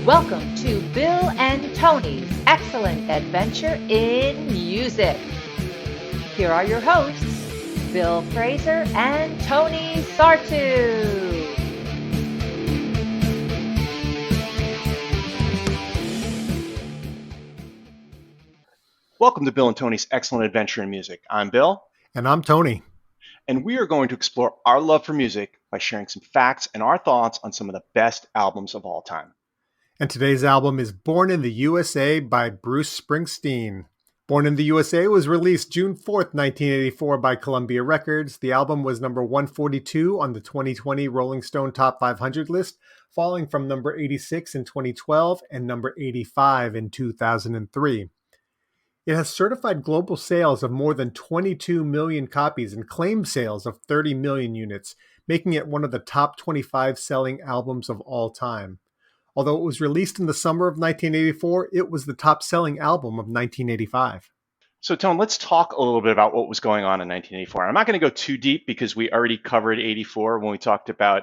Welcome to Bill and Tony's Excellent Adventure in Music. Here are your hosts, Bill Fraser and Tony Sartu. Welcome to Bill and Tony's Excellent Adventure in Music. I'm Bill. And I'm Tony. And we are going to explore our love for music by sharing some facts and our thoughts on some of the best albums of all time. And today's album is Born in the U.S.A. by Bruce Springsteen. Born in the U.S.A. was released June 4th, 1984 by Columbia Records. The album was number 142 on the 2020 Rolling Stone Top 500 list, falling from number 86 in 2012 and number 85 in 2003. It has certified global sales of more than 22 million copies and claimed sales of 30 million units, making it one of the top 25 selling albums of all time. Although it was released in the summer of 1984, it was the top-selling album of 1985. So, Tone, let's talk a little bit about what was going on in 1984. I'm not going to go too deep because we already covered 84 when we talked about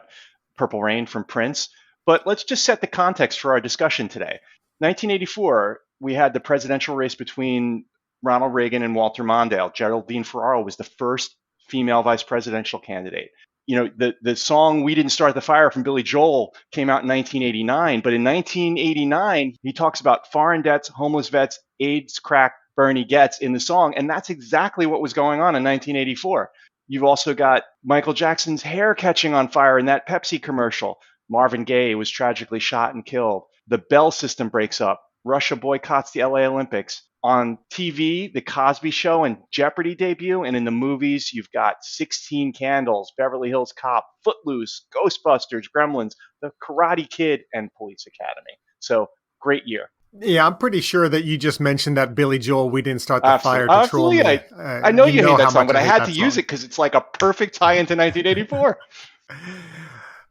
Purple Rain from Prince, but let's just set the context for our discussion today. 1984, we had the presidential race between Ronald Reagan and Walter Mondale. Geraldine Ferraro was the first female vice presidential candidate. You know, the song We Didn't Start the Fire from Billy Joel came out in 1989, but in 1989, he talks about foreign debts, homeless vets, AIDS, crack, Bernie gets in the song, and that's exactly what was going on in 1984. You've also got Michael Jackson's hair catching on fire in that Pepsi commercial. Marvin Gaye was tragically shot and killed. The Bell system breaks up. Russia boycotts the LA Olympics. On TV, The Cosby Show and Jeopardy debut, and in the movies, you've got 16 Candles, Beverly Hills Cop, Footloose, Ghostbusters, Gremlins, The Karate Kid, and Police Academy. So, great year. Yeah, I'm pretty sure that you just mentioned that Billy Joel, We Didn't Start the Fire. Absolutely. I know you hate that song, but I had to use it because it's like a perfect tie into 1984.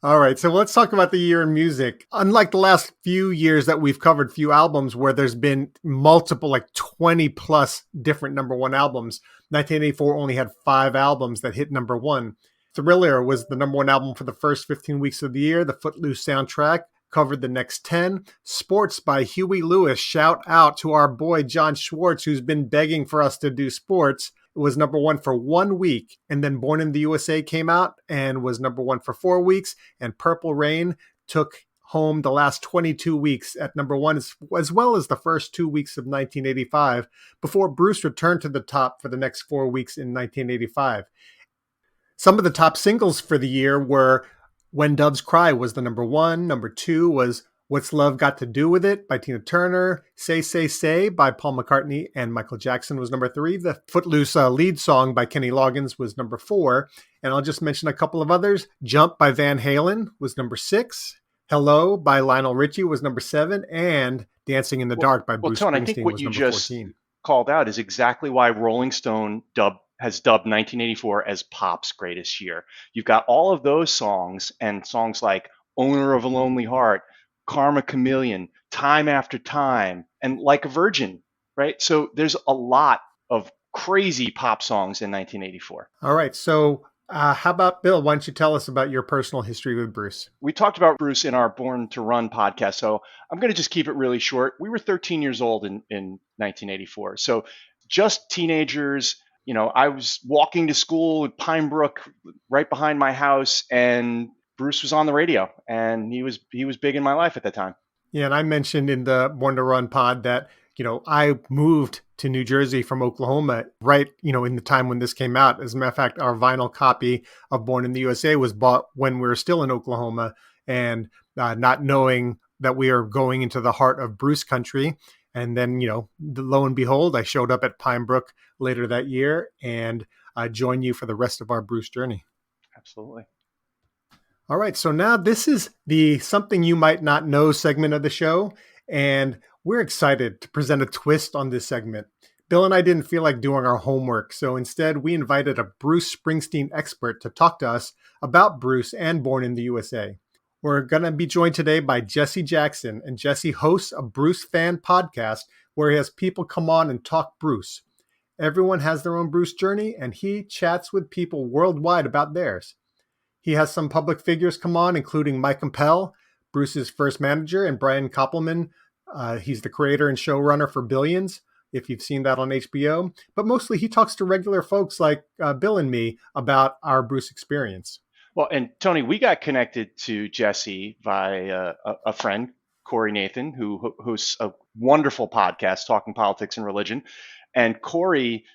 All right, so let's talk about the year in music. Unlike the last few years that we've covered few albums where there's been multiple, like 20 plus different number one albums, 1984 only had 5 albums that hit number one. Thriller was the number one album for the first 15 weeks of the year. The Footloose soundtrack covered the next 10. Sports by Huey Lewis. Shout out to our boy John Schwartz, who's been begging for us to do sports. It was number one for 1 week, and then Born in the USA came out and was number one for 4 weeks, and Purple Rain took home the last 22 weeks at number one, as well as the first 2 weeks of 1985, before Bruce returned to the top for the next 4 weeks in 1985. Some of the top singles for the year were When Doves Cry was the number one. Number 2 was What's Love Got to Do With It by Tina Turner. Say, Say, Say by Paul McCartney and Michael Jackson was number 3. The Footloose lead song by Kenny Loggins was number 4. And I'll just mention a couple of others. Jump by Van Halen was number 6. Hello by Lionel Richie was number 7. And Dancing in the Dark by Bruce Springsteen was number 14. I think what you just called out is exactly why Rolling Stone has dubbed 1984 as pop's greatest year. You've got all of those songs and songs like Owner of a Lonely Heart, Karma Chameleon, Time After Time, and Like a Virgin, right? So there's a lot of crazy pop songs in 1984. All right. So how about, Bill, why don't you tell us about your personal history with Bruce? We talked about Bruce in our Born to Run podcast, so I'm going to just keep it really short. We were 13 years old in 1984. So just teenagers. You know, I was walking to school at Pine Brook right behind my house, and Bruce was on the radio, and he was big in my life at that time. Yeah, and I mentioned in the Born to Run pod that, you know, I moved to New Jersey from Oklahoma right, you know, in the time when this came out. As a matter of fact, our vinyl copy of Born in the USA was bought when we were still in Oklahoma, and not knowing that we are going into the heart of Bruce country. And then, you know, lo and behold, I showed up at Pine Brook later that year and joined you for the rest of our Bruce journey. Absolutely. All right, so now this is the Something You Might Not Know segment of the show, and we're excited to present a twist on this segment. Bill and I didn't feel like doing our homework, so instead we invited a Bruce Springsteen expert to talk to us about Bruce and Born in the USA. We're going to be joined today by Jesse Jackson, and Jesse hosts a Bruce fan podcast where he has people come on and talk Bruce. Everyone has their own Bruce journey, and he chats with people worldwide about theirs. He has some public figures come on, including Mike Campbell, Bruce's first manager, and Brian Koppelman. He's the creator and showrunner for Billions, if you've seen that on HBO. But mostly he talks to regular folks like Bill and me about our Bruce experience. Well, and Tony, we got connected to Jesse by a friend, Corey Nathan, who hosts a wonderful podcast talking politics and religion. And Corey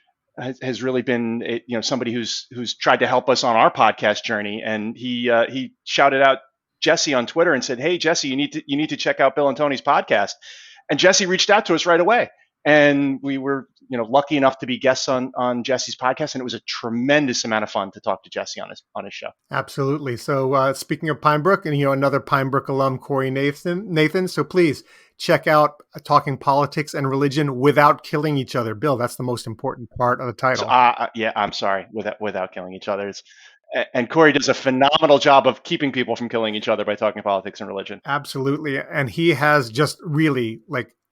has really been, somebody who's tried to help us on our podcast journey. And he shouted out Jesse on Twitter and said, "Hey, Jesse, you need to check out Bill and Tony's podcast." And Jesse reached out to us right away. And we were, lucky enough to be guests on Jesse's podcast, and it was a tremendous amount of fun to talk to Jesse on his show. Absolutely. So speaking of Pine Brook, and another Pine Brook alum, Corey Nathan. So please check out Talking Politics and Religion Without Killing Each Other. Bill, that's the most important part of the title. So, yeah, I'm sorry, without killing each other. And Corey does a phenomenal job of keeping people from killing each other by talking politics and religion. Absolutely. And he has just really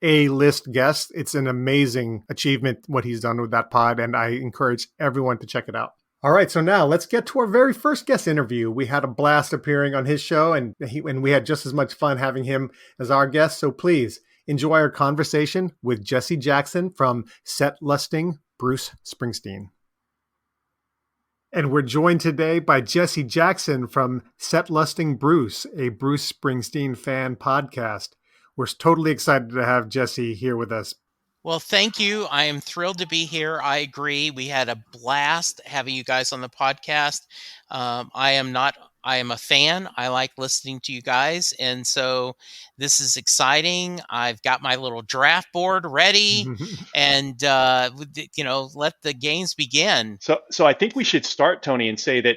A-list guests. It's an amazing achievement what he's done with that pod, and I encourage everyone to check it out. All right, so now let's get to our very first guest interview. We had a blast appearing on his show, and we had just as much fun having him as our guest. So please enjoy our conversation with Jesse Jackson from Set Lusting Bruce Springsteen. And we're joined today by Jesse Jackson from Set Lusting Bruce, a Bruce Springsteen fan podcast. We're totally excited to have Jesse here with us. Well, thank you. I am thrilled to be here. I agree. We had a blast having you guys on the podcast. I am a fan. I like listening to you guys. And so this is exciting. I've got my little draft board ready and, let the games begin. So I think we should start, Tony, and say that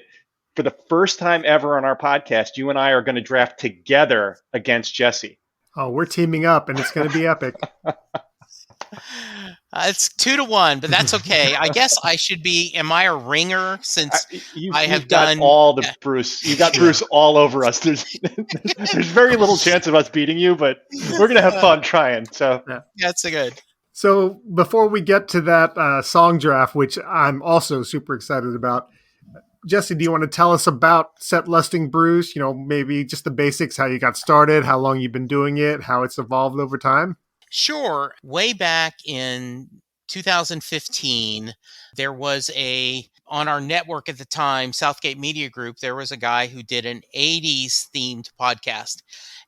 for the first time ever on our podcast, you and I are going to draft together against Jesse. Oh, we're teaming up, and it's going to be epic. It's 2-1, but that's okay. I guess I should be. Am I a ringer since I have done all the Bruce? You got Bruce all over us. There's very little chance of us beating you, but we're gonna have fun trying. So that's good. So before we get to that song draft, which I'm also super excited about, Jesse, do you want to tell us about Set Lusting Bruce? Maybe just the basics, how you got started, how long you've been doing it, how it's evolved over time. Sure. Way back in 2015, there was on our network at the time, Southgate Media Group, there was a guy who did an 80s themed podcast,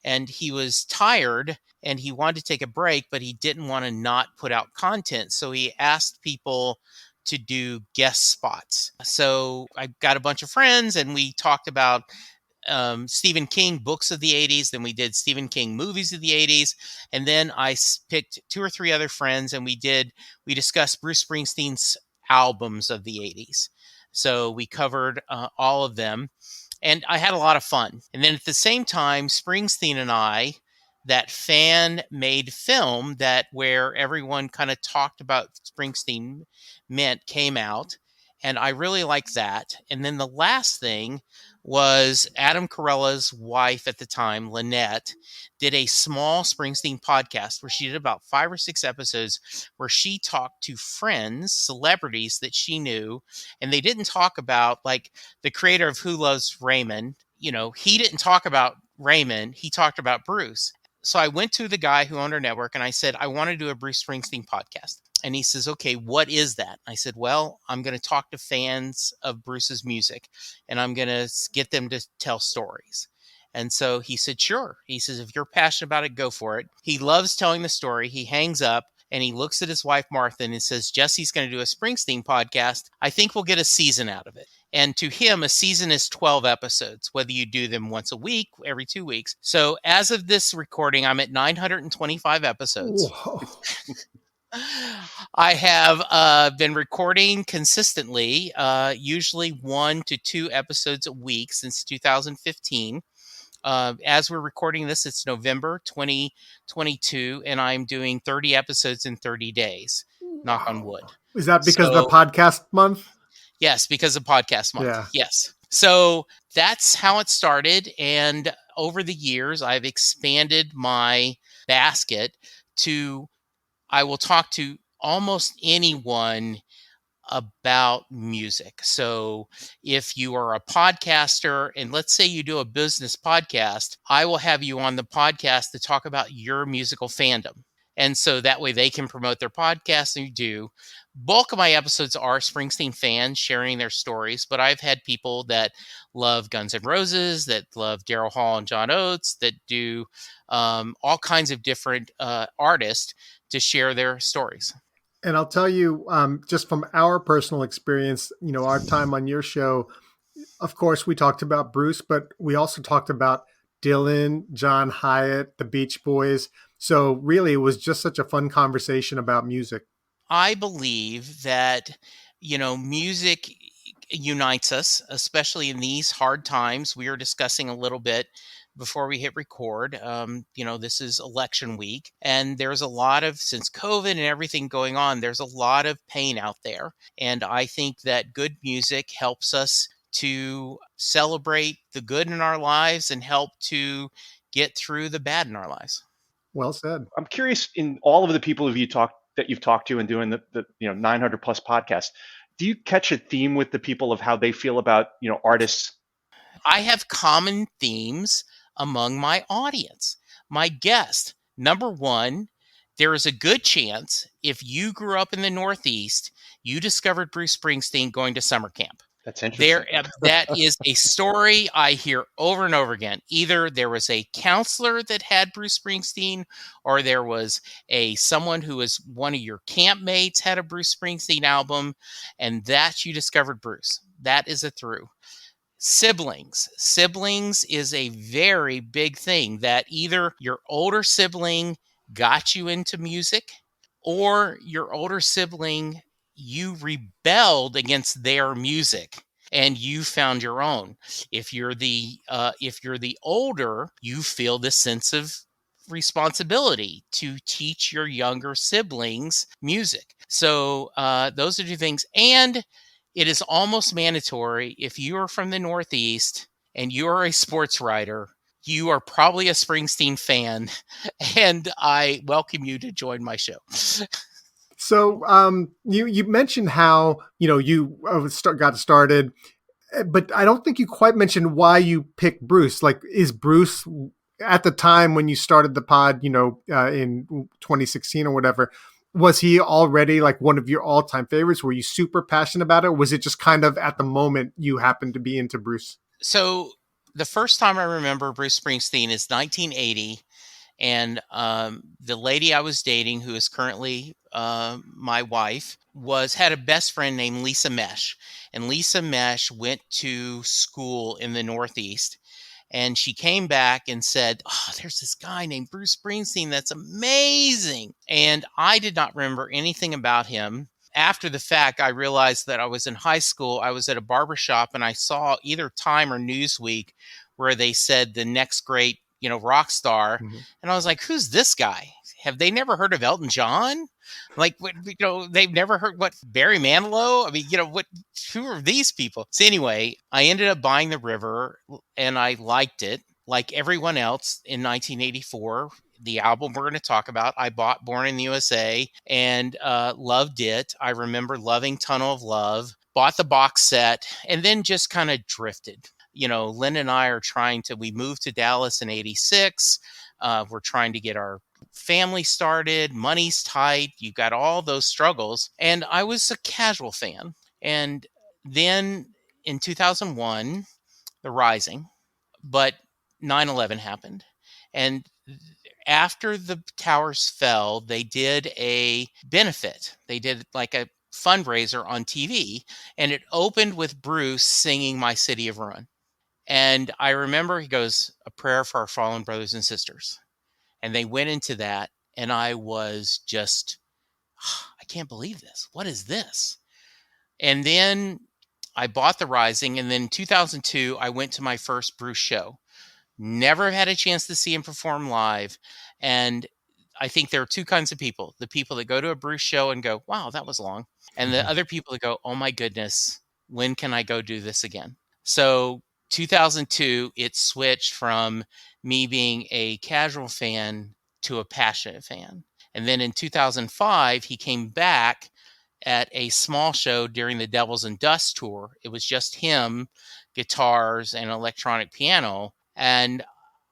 and he was tired and he wanted to take a break, but he didn't want to not put out content. So he asked people to do guest spots. So I got a bunch of friends and we talked about Stephen King books of the 80s. Then we did Stephen King movies of the 80s. And then I picked 2 or 3 other friends and we discussed Bruce Springsteen's albums of the 80s. So we covered all of them and I had a lot of fun. And then at the same time, Springsteen and I, that fan-made film where everyone kind of talked about Springsteen came out. And I really liked that. And then the last thing was Adam Carolla's wife at the time, Lynette, did a small Springsteen podcast where she did about 5 or 6 episodes where she talked to friends, celebrities that she knew. And they didn't talk about, like, the creator of Who Loves Raymond. He didn't talk about Raymond. He talked about Bruce. So I went to the guy who owned our network and I said, I want to do a Bruce Springsteen podcast. And he says, okay, what is that? I said, well, I'm going to talk to fans of Bruce's music and I'm going to get them to tell stories. And so he said, sure. He says, if you're passionate about it, go for it. He loves telling the story. He hangs up and he looks at his wife, Martha, and says, Jesse's going to do a Springsteen podcast. I think we'll get a season out of it. And to him, a season is 12 episodes, whether you do them once a week, every 2 weeks. So as of this recording, I'm at 925 episodes. Whoa. I have been recording consistently, usually 1 to 2 episodes a week since 2015. As we're recording this, it's November 2022, and I'm doing 30 episodes in 30 days. Wow. Knock on wood. Is that because of the podcast month? Yes, because of podcast month. Yeah. Yes. So that's how it started. And over the years, I've expanded my basket to I will talk to almost anyone about music. So if you are a podcaster and let's say you do a business podcast, I will have you on the podcast to talk about your musical fandom. And so that way they can promote their podcast and you do. Bulk of my episodes are Springsteen fans sharing their stories, but I've had people that love Guns N' Roses, that love Daryl Hall and John Oates, that do all kinds of different artists to share their stories. And I'll tell you, just from our personal experience, our time on your show, of course, we talked about Bruce, but we also talked about Dylan, John Hyatt, the Beach Boys. So really, it was just such a fun conversation about music. I believe that, music unites us, especially in these hard times. We were discussing a little bit before we hit record. This is election week, and there's a lot of, since COVID and everything going on, there's a lot of pain out there. And I think that good music helps us to celebrate the good in our lives and help to get through the bad in our lives. Well said. I'm curious, in all of the people that you've talked to and doing the 900 plus podcasts, do you catch a theme with the people of how they feel about artists? I have common themes among my audience. My guest, number one, there is a good chance if you grew up in the Northeast, you discovered Bruce Springsteen going to summer camp. That's interesting. That is a story I hear over and over again. Either there was a counselor that had Bruce Springsteen, or there was someone who was one of your campmates had a Bruce Springsteen album, and that you discovered Bruce. That is a through. Siblings is a very big thing, that either your older sibling got you into music, or your older sibling, you rebelled against their music and you found your own. If you're the older, you feel this sense of responsibility to teach your younger siblings music. So those are two things. And it is almost mandatory, if you are from the Northeast and you are a sports writer, you are probably a Springsteen fan, and I welcome you to join my show. So you mentioned how you got started, but I don't think you quite mentioned why you picked Bruce. Like, is Bruce at the time when you started the pod, in 2016 or whatever, was he already like one of your all-time favorites? Were you super passionate about it? Or was it just kind of at the moment you happened to be into Bruce? So the first time I remember Bruce Springsteen is 1980. And the lady I was dating, who is currently my wife, had a best friend named Lisa Mesh. And Lisa Mesh went to school in the Northeast. And she came back and said, "Oh, there's this guy named Bruce Springsteen that's amazing." And I did not remember anything about him. After the fact, I realized that I was in high school. I was at a barbershop and I saw either Time or Newsweek where they said the next great rock star. Mm-hmm. And I was like, who's this guy? Have they never heard of Elton John? Like, they've never heard Barry Manilow? I mean, who are these people? So anyway, I ended up buying The River and I liked it. Like everyone else in 1984, the album we're going to talk about, I bought Born in the U.S.A. and loved it. I remember loving Tunnel of Love, bought the box set, and then just kind of drifted. Lynn and I we moved to Dallas in 86. We're trying to get our family started. Money's tight. You've got all those struggles. And I was a casual fan. And then in 2001, The Rising, but 9/11 happened. And after the towers fell, they did a benefit. They did like a fundraiser on TV, and it opened with Bruce singing My City of Ruin. And I remember he goes, "A prayer for our fallen brothers and sisters." And they went into that. And I was just, I can't believe this. What is this? And then I bought The Rising. And then in 2002, I went to my first Bruce show. Never had a chance to see him perform live. And I think there are two kinds of people. The people that go to a Bruce show and go, "Wow, that was long." And the other people that go, "Oh my goodness, when can I go do this again?" So 2002, it switched from me being a casual fan to a passionate fan. And then in 2005, he came back at a small show during the Devils and Dust tour. It was just him, guitars, and electronic piano. And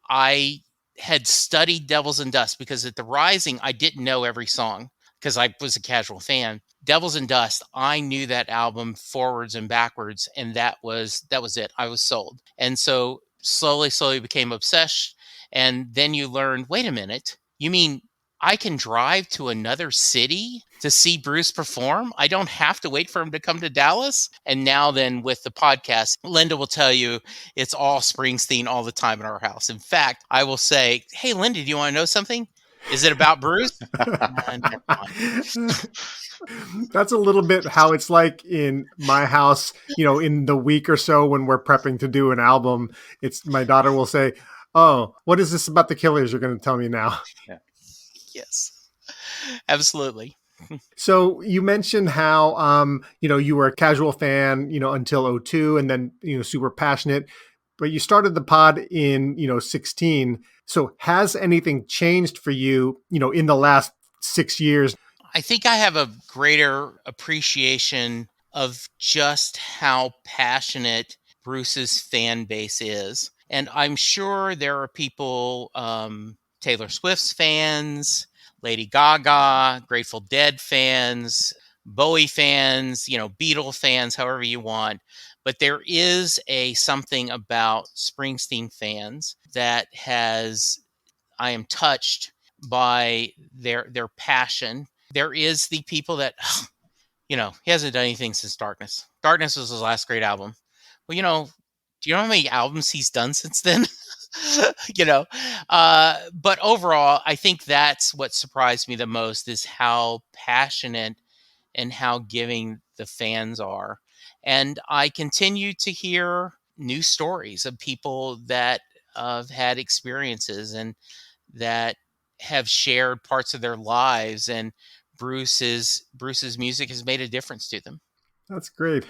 I had studied Devils and Dust because at the Rising, I didn't know every song because I was a casual fan. Devils and Dust, I knew that album forwards and backwards, and that was it. I was sold. And so slowly became obsessed. And then you learn, wait a minute, you mean I can drive to another city to see Bruce perform? I don't have to wait for him to come to Dallas. And now then with the podcast, Linda will tell you it's all Springsteen all the time in our house. In fact, I will say, hey, Linda, do you want to know something? Is it about Bruce? Never mind. That's a little bit how it's like in my house, in the week or so when we're prepping to do an album. It's my daughter will say, oh, what is this about the Killers you're going to tell me now? Yeah. Yes, absolutely. So you mentioned how, you were a casual fan, until 2002 and then, super passionate, but you started the pod in, 16. So has anything changed for you, in the last 6 years? I think I have a greater appreciation of just how passionate Bruce's fan base is. And I'm sure there are people, Taylor Swift's fans, Lady Gaga, Grateful Dead fans, Bowie fans, Beatle fans, however you want. But there is something about Springsteen fans that I am touched by their passion. There is the people that, he hasn't done anything since Darkness. Darkness was his last great album. Well, do you know how many albums he's done since then? But overall, I think that's what surprised me the most is how passionate and how giving the fans are. And I continue to hear new stories of people that have had experiences and that have shared parts of their lives, and Bruce's music has made a difference to them. That's great.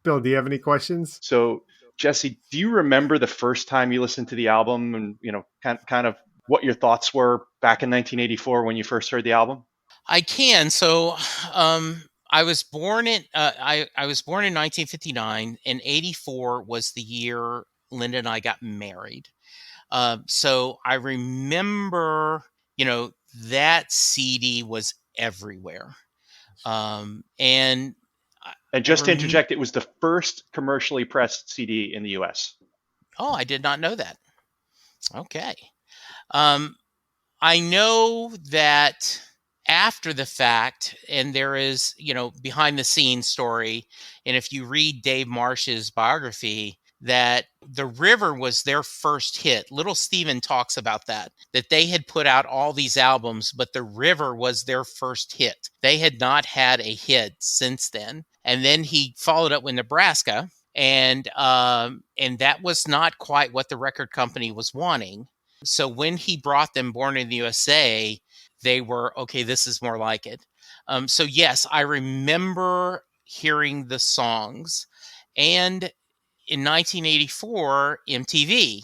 Bill, do you have any questions? So, Jesse, do you remember the first time you listened to the album and, kind of what your thoughts were back in 1984 when you first heard the album? I can. So, I was born in 1959, and 84 was the year Linda and I got married. So I remember, that CD was everywhere. And just to interject, it was the first commercially pressed CD in the U.S. Oh, I did not know that. Okay. I know that after the fact, and there is, behind the scenes story, and if you read Dave Marsh's biography, that The River was their first hit. Little Steven talks about that they had put out all these albums, but The River was their first hit. They had not had a hit since then. And then he followed up with Nebraska, and that was not quite what the record company was wanting. So when he brought them Born in the USA, they were, okay, this is more like it. So yes, I remember hearing the songs. And in 1984, MTV,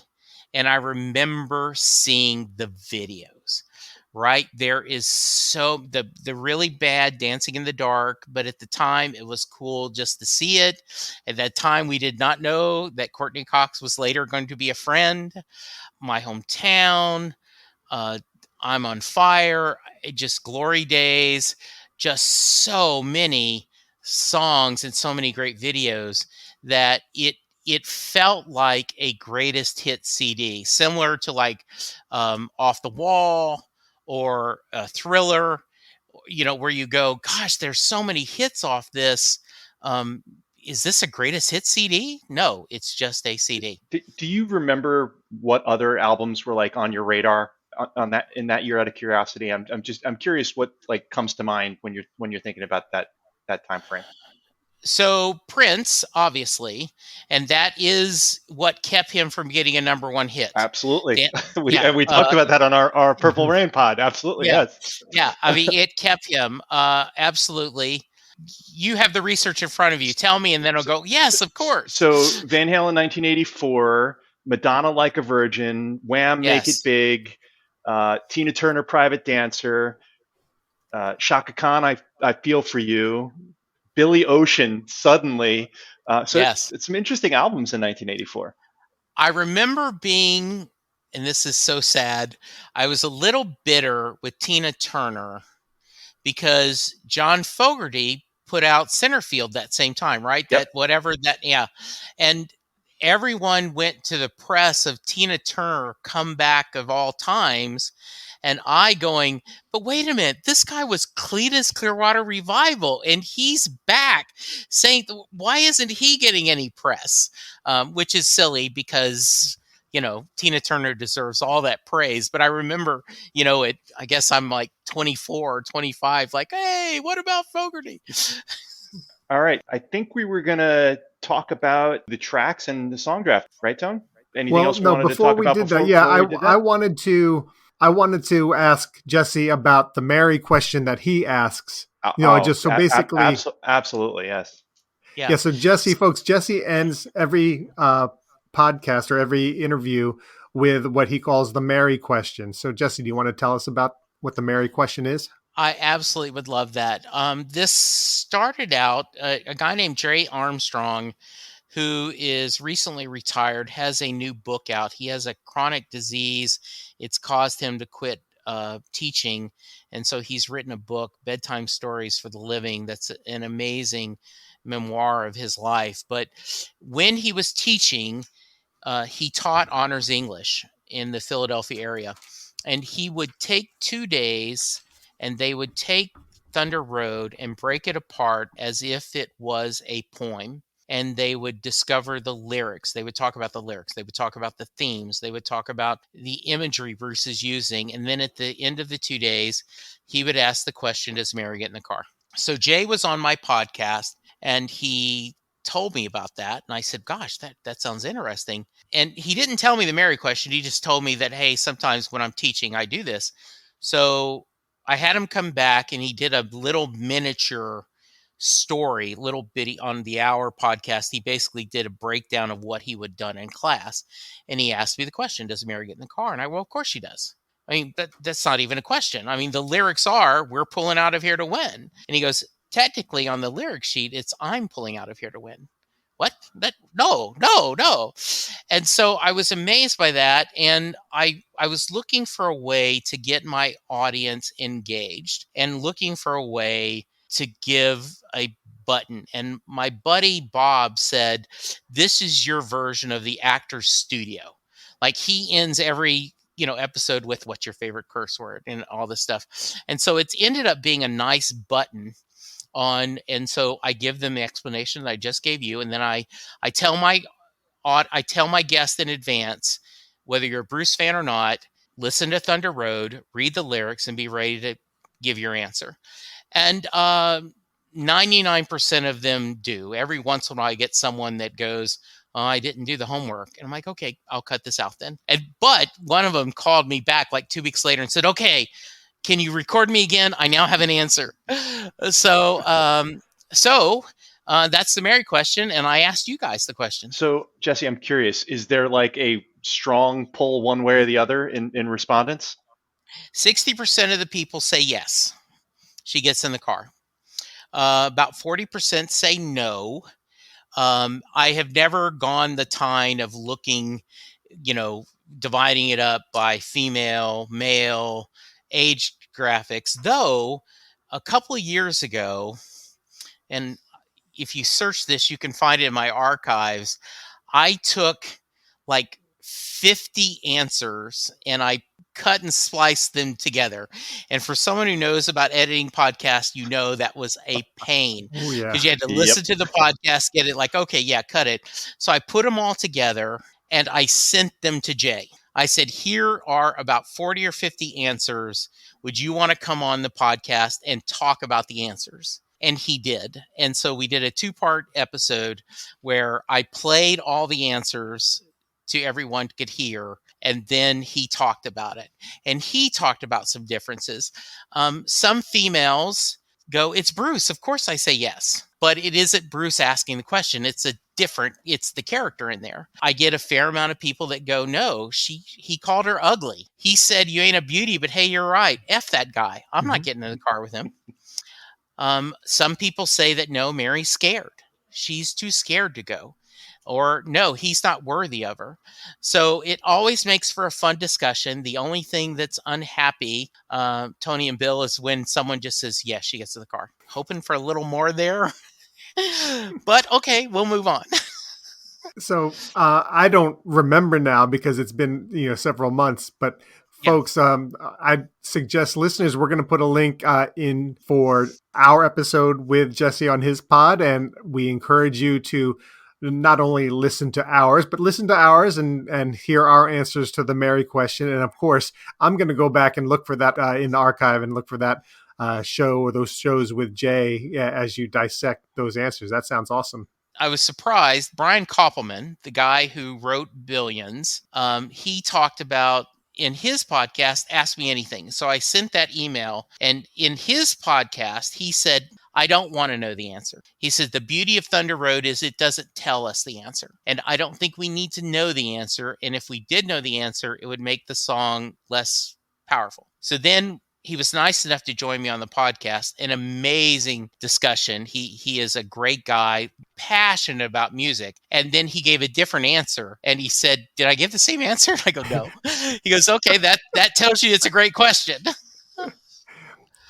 and I remember seeing the videos, right? There is the really bad Dancing in the Dark, but at the time it was cool just to see it. At that time, we did not know that Courtney Cox was later going to be a friend. My Hometown, I'm on Fire, just Glory Days, just so many songs and so many great videos that it felt like a greatest hit CD, similar to like Off the Wall or Thriller, where you go, gosh, there's so many hits off this. Is this a greatest hit CD? No, it's just a CD. Do you remember what other albums were like on your radar on that in that year? Out of curiosity, I'm curious what like comes to mind when you're thinking about that time frame. So Prince, obviously, and that is what kept him from getting a number one hit. Absolutely. We talked about that on our Purple Rain pod. Absolutely, yes. Yeah, I mean, it kept him. Absolutely. You have the research in front of you. Tell me, and then I'll go, yes, of course. So Van Halen 1984, Madonna Like a Virgin, Wham! Make It Big, Tina Turner Private Dancer, Shaka Khan, I feel for you. Billy Ocean, suddenly. So Yes. it's some interesting albums in 1984. I remember being, and this is so sad, I was a little bitter with Tina Turner because John Fogerty put out Centerfield that same time, right? Yep. That whatever that, yeah. And everyone went to the press of Tina Turner comeback of all times. And I going, but wait a minute, this guy was Cletus Clearwater Revival, and he's back saying, why isn't he getting any press? Which is silly because, Tina Turner deserves all that praise. But I remember, I guess I'm like 24 or 25, like, hey, what about Fogerty? All right. I think we were going to talk about the tracks and the song draft, right, Tone? Anything Well, else we no, wanted to before talk we about did that, before we did that? I wanted to ask Jesse about the Mary question that he asks. Just so basically, absolutely, yes. yeah. So Jesse ends every podcast or every interview with what he calls the Mary question. So Jesse, do you want to tell us about what the Mary question is? I absolutely would love that. This started out, a guy named Jerry Armstrong, who is recently retired, has a new book out. He has a chronic disease. It's caused him to quit teaching. And so he's written a book, Bedtime Stories for the Living, that's an amazing memoir of his life. But when he was teaching, he taught honors English in the Philadelphia area. And he would take 2 days and they would take Thunder Road and break it apart as if it was a poem. And they would discover the lyrics. They would talk about the lyrics. They would talk about the themes. They would talk about the imagery Bruce is using. And then at the end of the 2 days, he would ask the question, does Mary get in the car? So Jay was on my podcast and he told me about that. And I said, gosh, that sounds interesting. And he didn't tell me the Mary question. He just told me that, hey, sometimes when I'm teaching, I do this. So I had him come back and he did a little miniature story, little bitty on the Hour podcast. He basically did a breakdown of what he would have done in class. And he asked me the question, does Mary get in the car? And well, of course she does. I mean, that's not even a question. I mean, the lyrics are, we're pulling out of here to win. And he goes, technically on the lyric sheet, it's I'm pulling out of here to win. What? No. And so I was amazed by that. And I was looking for a way to get my audience engaged and looking for a way to give a button. And my buddy Bob said, this is your version of the Actor's Studio. Like he ends every episode with what's your favorite curse word and all this stuff. And so it's ended up being a nice button on, and so I give them the explanation that I just gave you, and then I tell my guest in advance, whether you're a Bruce fan or not, listen to Thunder Road, read the lyrics, and be ready to give your answer. And 99% of them do. Every once in a while, I get someone that goes, oh, I didn't do the homework. And I'm like, okay, I'll cut this out then. But one of them called me back like 2 weeks later and said, okay, can you record me again? I now have an answer. So that's the Mary question. And I asked you guys the question. So, Jesse, I'm curious, is there like a strong pull one way or the other in respondents? 60% of the people say yes. She gets in the car. About 40% say no. I have never gone the time of looking, dividing it up by female, male, age graphics, though a couple of years ago, and if you search this, you can find it in my archives, I took like 50 answers and I cut and spliced them together. And for someone who knows about editing podcasts, that was a pain because you had to listen to the podcast, get it like, okay, yeah, cut it. So I put them all together and I sent them to Jay. I said, here are about 40 or 50 answers. Would you want to come on the podcast and talk about the answers? And he did. And so we did a 2-part episode where I played all the answers to everyone could hear. And then he talked about it. And he talked about some differences. Some females go, it's Bruce. Of course I say yes. but it isn't Bruce asking the question. It's the character in there. I get a fair amount of people that go, no, he called her ugly. He said, you ain't a beauty, but hey, you're right. F that guy. I'm not getting in the car with him. Some people say that no, Mary's scared. She's too scared to go. Or no, he's not worthy of her. So it always makes for a fun discussion. The only thing that's unhappy, Tony and Bill, is when someone just says, yes, she gets to the car. Hoping for a little more there. But okay, we'll move on. So I don't remember now because it's been several months, but folks, I suggest listeners, we're going to put a link in for our episode with Jesse on his pod, and we encourage you to not only listen to ours, but listen to ours and hear our answers to the Mary question. And of course, I'm going to go back and look for that in the archive and look for that show or those shows with Jay as you dissect those answers. That sounds awesome. I was surprised. Brian Koppelman, the guy who wrote Billions, he talked about in his podcast, Ask Me Anything. So I sent that email, and in his podcast, he said, I don't want to know the answer. He said, the beauty of Thunder Road is it doesn't tell us the answer. And I don't think we need to know the answer. And if we did know the answer, it would make the song less powerful. So then he was nice enough to join me on the podcast. An amazing discussion. He is a great guy, passionate about music. And then he gave a different answer. And he said, did I give the same answer? I go, no. He goes, okay, that tells you it's a great question.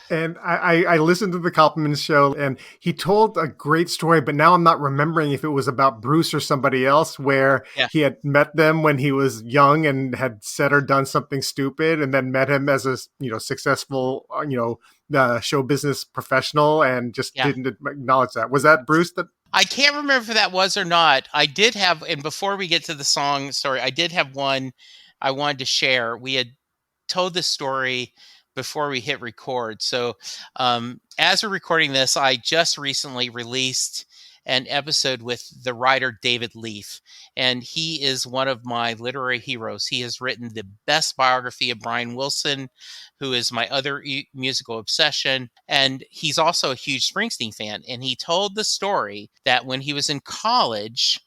And I listened to the Koppelman show, and he told a great story, but now I'm not remembering if it was about Bruce or somebody else, where he had met them when he was young and had said or done something stupid, and then met him as a successful show business professional, and just didn't acknowledge that. Was that Bruce? I can't remember if that was or not. I did have, and before we get to the song story, I did have one I wanted to share. We had told this story before we hit record. So as we're recording this, I just recently released an episode with the writer David Leaf, and he is one of my literary heroes. He has written the best biography of Brian Wilson, who is my other musical obsession, and he's also a huge Springsteen fan. And he told the story that when he was in college,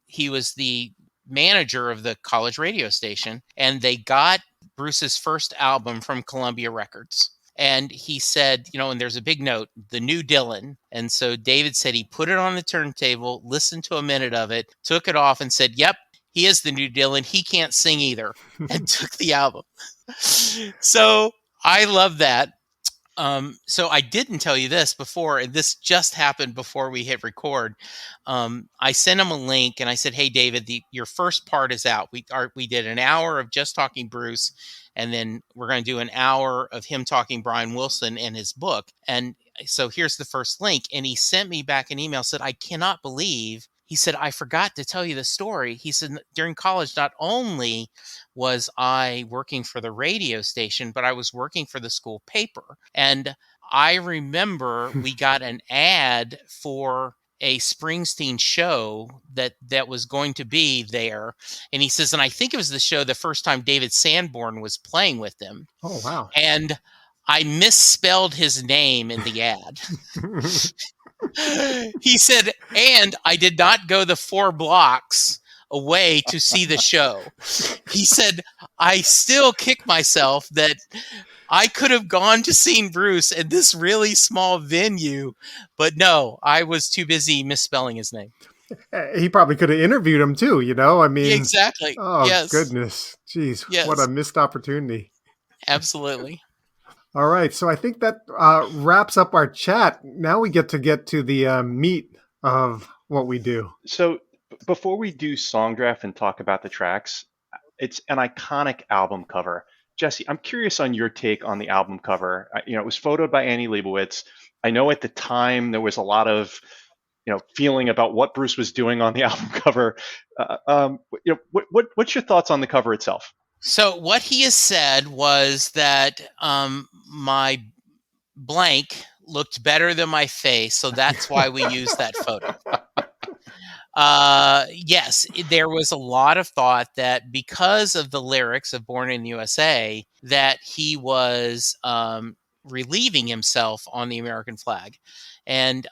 he was the manager of the college radio station, and they got Bruce's first album from Columbia Records. And he said, and there's a big note, the new Dylan. And so David said he put it on the turntable, listened to a minute of it, took it off and said, yep, he is the new Dylan. He can't sing either, and took the album. So I love that. So I didn't tell you this before, and this just happened before we hit record. I sent him a link and I said, hey, David, your first part is out. We did an hour of just talking Bruce, and then we're going to do an hour of him talking Brian Wilson and his book. And so here's the first link. And he sent me back an email, said, I cannot believe. He said, I forgot to tell you the story. He said, during college, not only was I working for the radio station, but I was working for the school paper. And I remember we got an ad for a Springsteen show that was going to be there. And he says, and I think it was the show the first time David Sanborn was playing with them. Oh, wow. And I misspelled his name in the ad. He said, and I did not go the 4 blocks away to see the show. He said, I still kick myself that I could have gone to see Bruce in this really small venue, but no, I was too busy misspelling his name. He probably could have interviewed him too, I mean. Exactly. Oh, yes. Goodness. Jeez, yes. What a missed opportunity. Absolutely. All right, so I think that wraps up our chat. Now we get to the meat of what we do. So before we do song draft and talk about the tracks, it's an iconic album cover. Jesse, I'm curious on your take on the album cover. It was photoed by Annie Leibovitz. I know at the time there was a lot of feeling about what Bruce was doing on the album cover. What's your thoughts on the cover itself? So what he has said was that my blank looked better than my face, so that's why we used that photo. Yes, there was a lot of thought that because of the lyrics of Born in the USA, that he was relieving himself on the American flag. And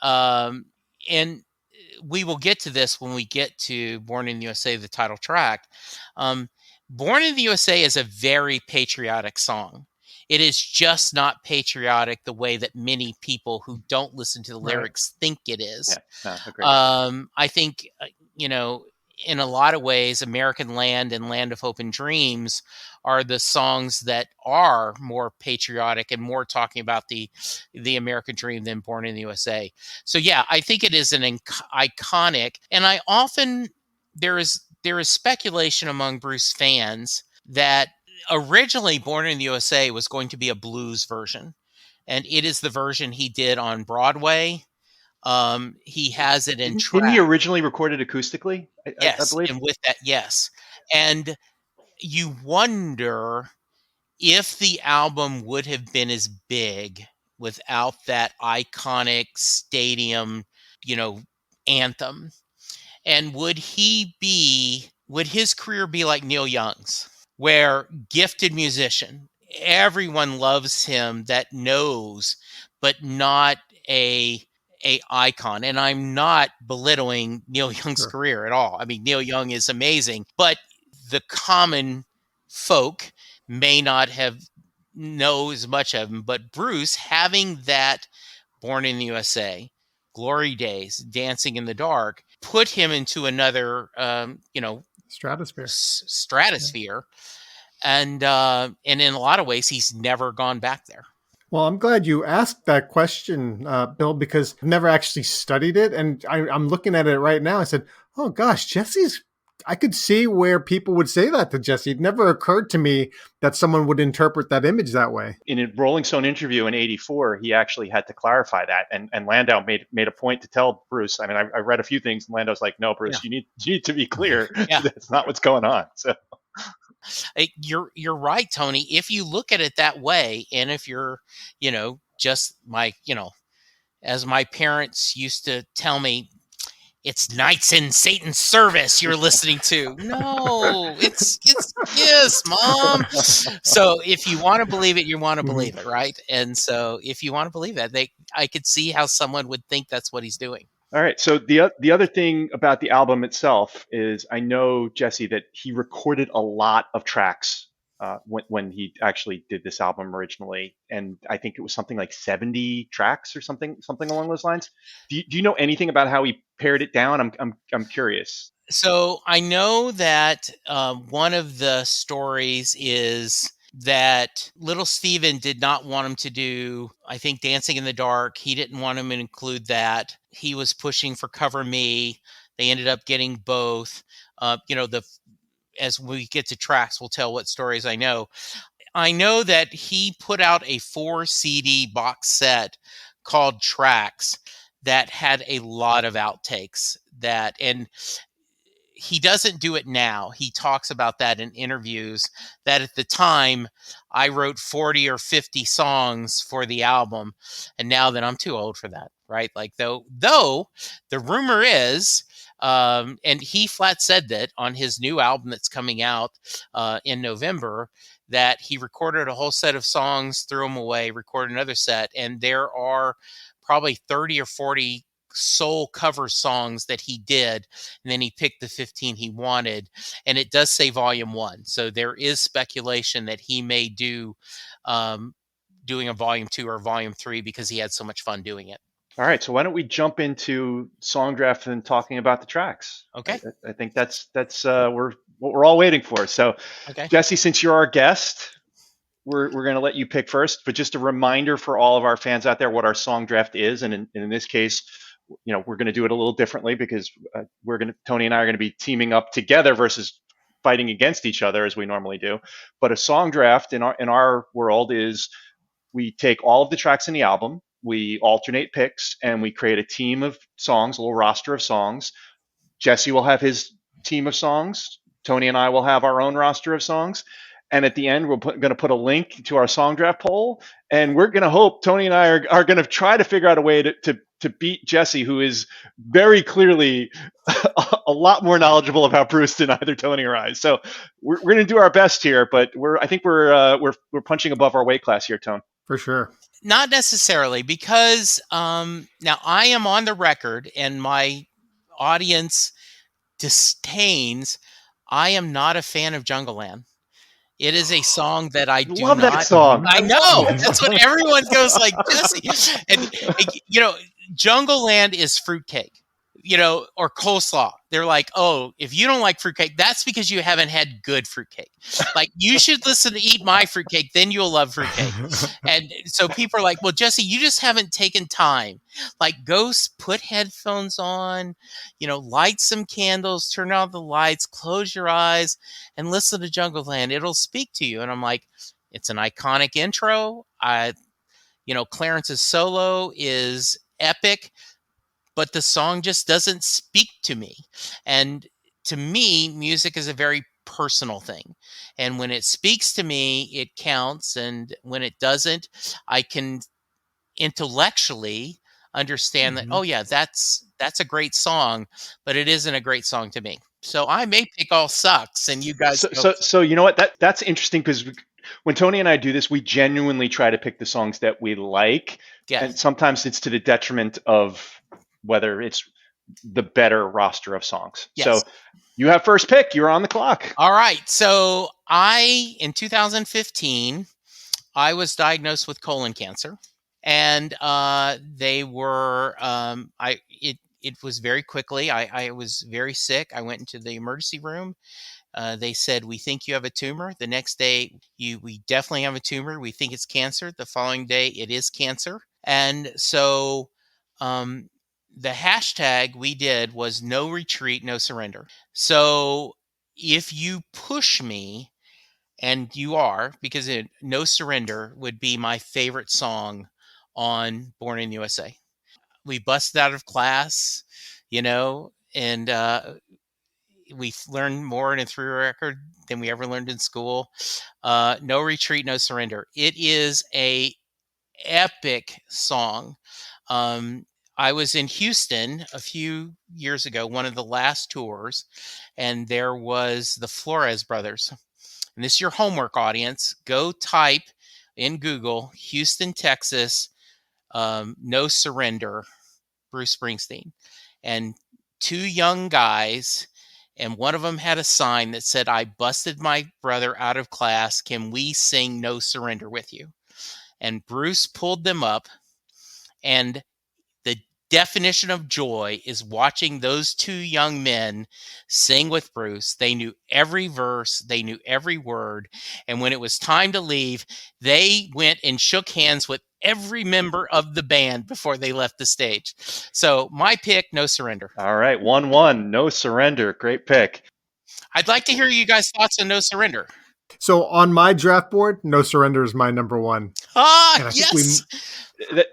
we will get to this when we get to Born in the USA, the title track. Born in the USA is a very patriotic song. It is just not patriotic the way that many people who don't listen to the lyrics think it is. Yeah, no, agreed. I think, in a lot of ways, American Land and Land of Hope and Dreams are the songs that are more patriotic and more talking about the American dream than Born in the USA. So yeah, I think it is an iconic, and there is speculation among Bruce fans that originally Born in the USA was going to be a blues version, and it is the version he did on Broadway. He has it in track. Didn't he originally record it acoustically? Yes, I believe. and with that, yes. And you wonder if the album would have been as big without that iconic stadium, anthem. And would his career be like Neil Young's, where gifted musician, everyone loves him that knows, but not a icon. And I'm not belittling Neil Young's career at all. I mean, Neil Young is amazing, but the common folk may not know as much of him. But Bruce, having that Born in the USA, Glory Days, Dancing in the Dark, put him into another, stratosphere. And in a lot of ways, he's never gone back there. Well, I'm glad you asked that question, Bill, because I've never actually studied it. And I'm looking at it right now. I said, oh, gosh, I could see where people would say that to Jesse. It never occurred to me that someone would interpret that image that way. In a Rolling Stone interview in '84, he actually had to clarify that. And Landau made a point to tell Bruce. I mean, I read a few things, and Landau's like, no, Bruce, you need to be clear. That's not what's going on. So. You're right, Tony. If you look at it that way, and if you're, just as my parents used to tell me, it's Knights in Satan's Service you're listening to. No, it's yes, Mom. So if you want to believe it, you want to believe it, right? And so if you want to believe that, I could see how someone would think that's what he's doing. All right. So the other thing about the album itself is, I know, Jesse, that he recorded a lot of tracks when he actually did this album originally, and I think it was something like 70 tracks or something along those lines. Do you know anything about how he pared it down? I'm curious. So I know that one of the stories is that Little Steven did not want him to do, I think, Dancing in the Dark. He didn't want him to include that. He was pushing for Cover Me. They ended up getting both. As we get to tracks, we'll tell what stories I know. I know that he put out a 4 CD box set called Tracks that had a lot of outtakes and he doesn't do it now. He talks about that in interviews, that at the time I wrote 40 or 50 songs for the album. And now that I'm too old for that, right? Like though the rumor is, and he flat said that on his new album that's coming out in November, that he recorded a whole set of songs, threw them away, recorded another set. And there are probably 30 or 40 soul cover songs that he did, and then he picked the 15 he wanted, and it does say volume 1. So there is speculation that he may do doing a volume 2 or volume 3 because he had so much fun doing it. All right, so why don't we jump into song draft and talking about the tracks? Okay. I think that's what we're all waiting for. So, okay. Jesse, since you're our guest, we're going to let you pick first. But just a reminder for all of our fans out there what our song draft is, and in this case, we're going to do it a little differently because Tony and I are going to be teaming up together versus fighting against each other as we normally do. But a song draft in our world is, we take all of the tracks in the album, we alternate picks, and we create a team of songs, a little roster of songs. Jesse will have his team of songs. Tony and I will have our own roster of songs. And at the end, we're going to put a link to our song draft poll. And we're going to hope, Tony and I are going to try to figure out a way to beat Jesse, who is very clearly a lot more knowledgeable about Bruce than either Tony or I. So we're going to do our best here, but I think we're punching above our weight class here, Tone. For sure. Not necessarily, because now I am on the record, and my audience disdains. I am not a fan of Jungle Land. It is a song that I do Love that not. song. I I love know that that's what song. everyone goes like, Jesse. And Jungle Land is fruitcake, or coleslaw. They're like, oh, if you don't like fruitcake, that's because you haven't had good fruitcake. Like, you should listen to Eat My Fruitcake, then you'll love fruitcake. And so people are like, well, Jesse, you just haven't taken time. Like, put headphones on, light some candles, turn out the lights, close your eyes, and listen to Jungle Land. It'll speak to you. And I'm like, it's an iconic intro. Clarence's solo is epic, but the song just doesn't speak to me. And to me, music is a very personal thing. And when it speaks to me, it counts. And when it doesn't, I can intellectually understand that, oh yeah, that's a great song, but it isn't a great song to me. So I may pick all sucks, and you guys So you know what? That's interesting, because when Tony and I do this, we genuinely try to pick the songs that we like, yeah. and sometimes it's to the detriment of whether it's the better roster of songs. Yes. So you have first pick. You're on the clock. All right. So in 2015, I was diagnosed with colon cancer, and they were it was very quickly. I was very sick. I went into the emergency room. They said, we think you have a tumor. The next day, we definitely have a tumor. We think it's cancer. The following day, it is cancer. And so the hashtag we did was no retreat, no surrender. So if you push me, and you are, because No Surrender would be my favorite song on Born in the USA. We busted out of class, and we learned more in a 3 record than we ever learned in school. No Retreat, No Surrender. It is a epic song. I was in Houston a few years ago, one of the last tours, and there was the Flores brothers. And this is your homework, audience. Go type in Google, Houston, Texas, No Surrender, Bruce Springsteen. And 2 young guys, and one of them had a sign that said, I busted my brother out of class. Can we sing No Surrender with you? And Bruce pulled them up, and the definition of joy is watching those 2 young men sing with Bruce. They knew every verse, they knew every word. And when it was time to leave, they went and shook hands with every member of the band before they left the stage. So my pick, No Surrender. All right, 1-1, No Surrender. Great pick. I'd like to hear you guys' thoughts on No Surrender. So on my draft board, No Surrender is my number one. Yes.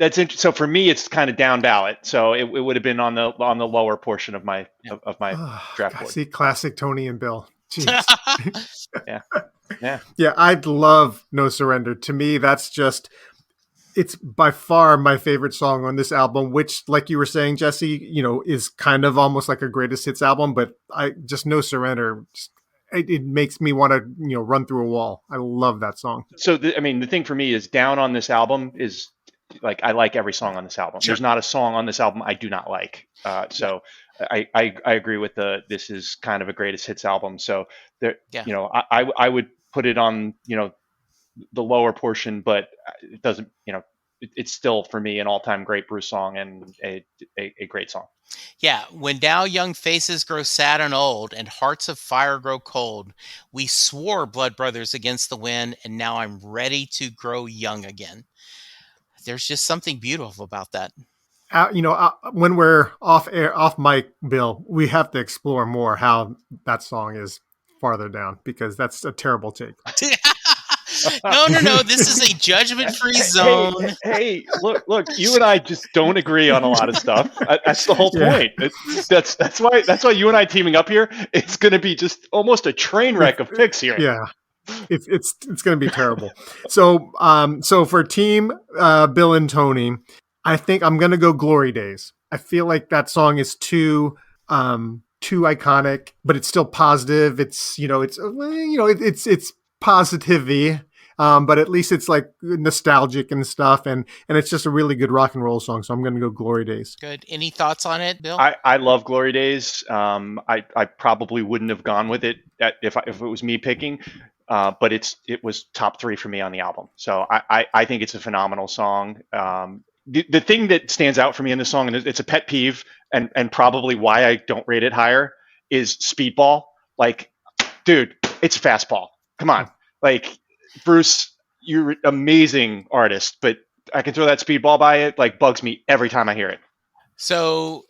That's interesting. So for me, it's kind of down ballot. So it would have been on the lower portion of my draft board. See, classic Tony and Bill. Jeez. Yeah. I'd love No Surrender. To me, it's by far my favorite song on this album, which, like you were saying, Jesse, is kind of almost like a greatest hits album, but No Surrender, it makes me want to, run through a wall. I love that song. So, the thing for me is down on this album is, like, I like every song on this album. Sure. There's not a song on this album I do not like. So I agree with this is kind of a greatest hits album. So there, I would put it on, the lower portion, but it doesn't, it's still for me an all-time great Bruce song and a great song. Yeah, when now young faces grow sad and old and hearts of fire grow cold, we swore blood brothers against the wind, and now I'm ready to grow young again. There's just something beautiful about that. When we're off mic, Bill, we have to explore more how that song is farther down, because that's a terrible take. No. This is a judgment-free zone. Hey, look. You and I just don't agree on a lot of stuff. That's the whole point. That's why you and I teaming up here. It's going to be just almost a train wreck of picks here. Yeah, it's going to be terrible. So for team Bill and Tony, I think I'm going to go Glory Days. I feel like that song is too iconic, but it's still positive. It's it's positivity. but at least it's like nostalgic and stuff, and it's just a really good rock and roll song. So I'm going to go Glory Days. Good. Any thoughts on it, Bill? I love Glory Days. I probably wouldn't have gone with it if it was me picking, but it was top three for me on the album. So I think it's a phenomenal song. The thing that stands out for me in this song, and it's a pet peeve, and probably why I don't rate it higher, is Speedball. Like, dude, it's fastball. Come on, like Bruce, you're an amazing artist, but I can throw that Speedball by it. Like, bugs me every time I hear it. So,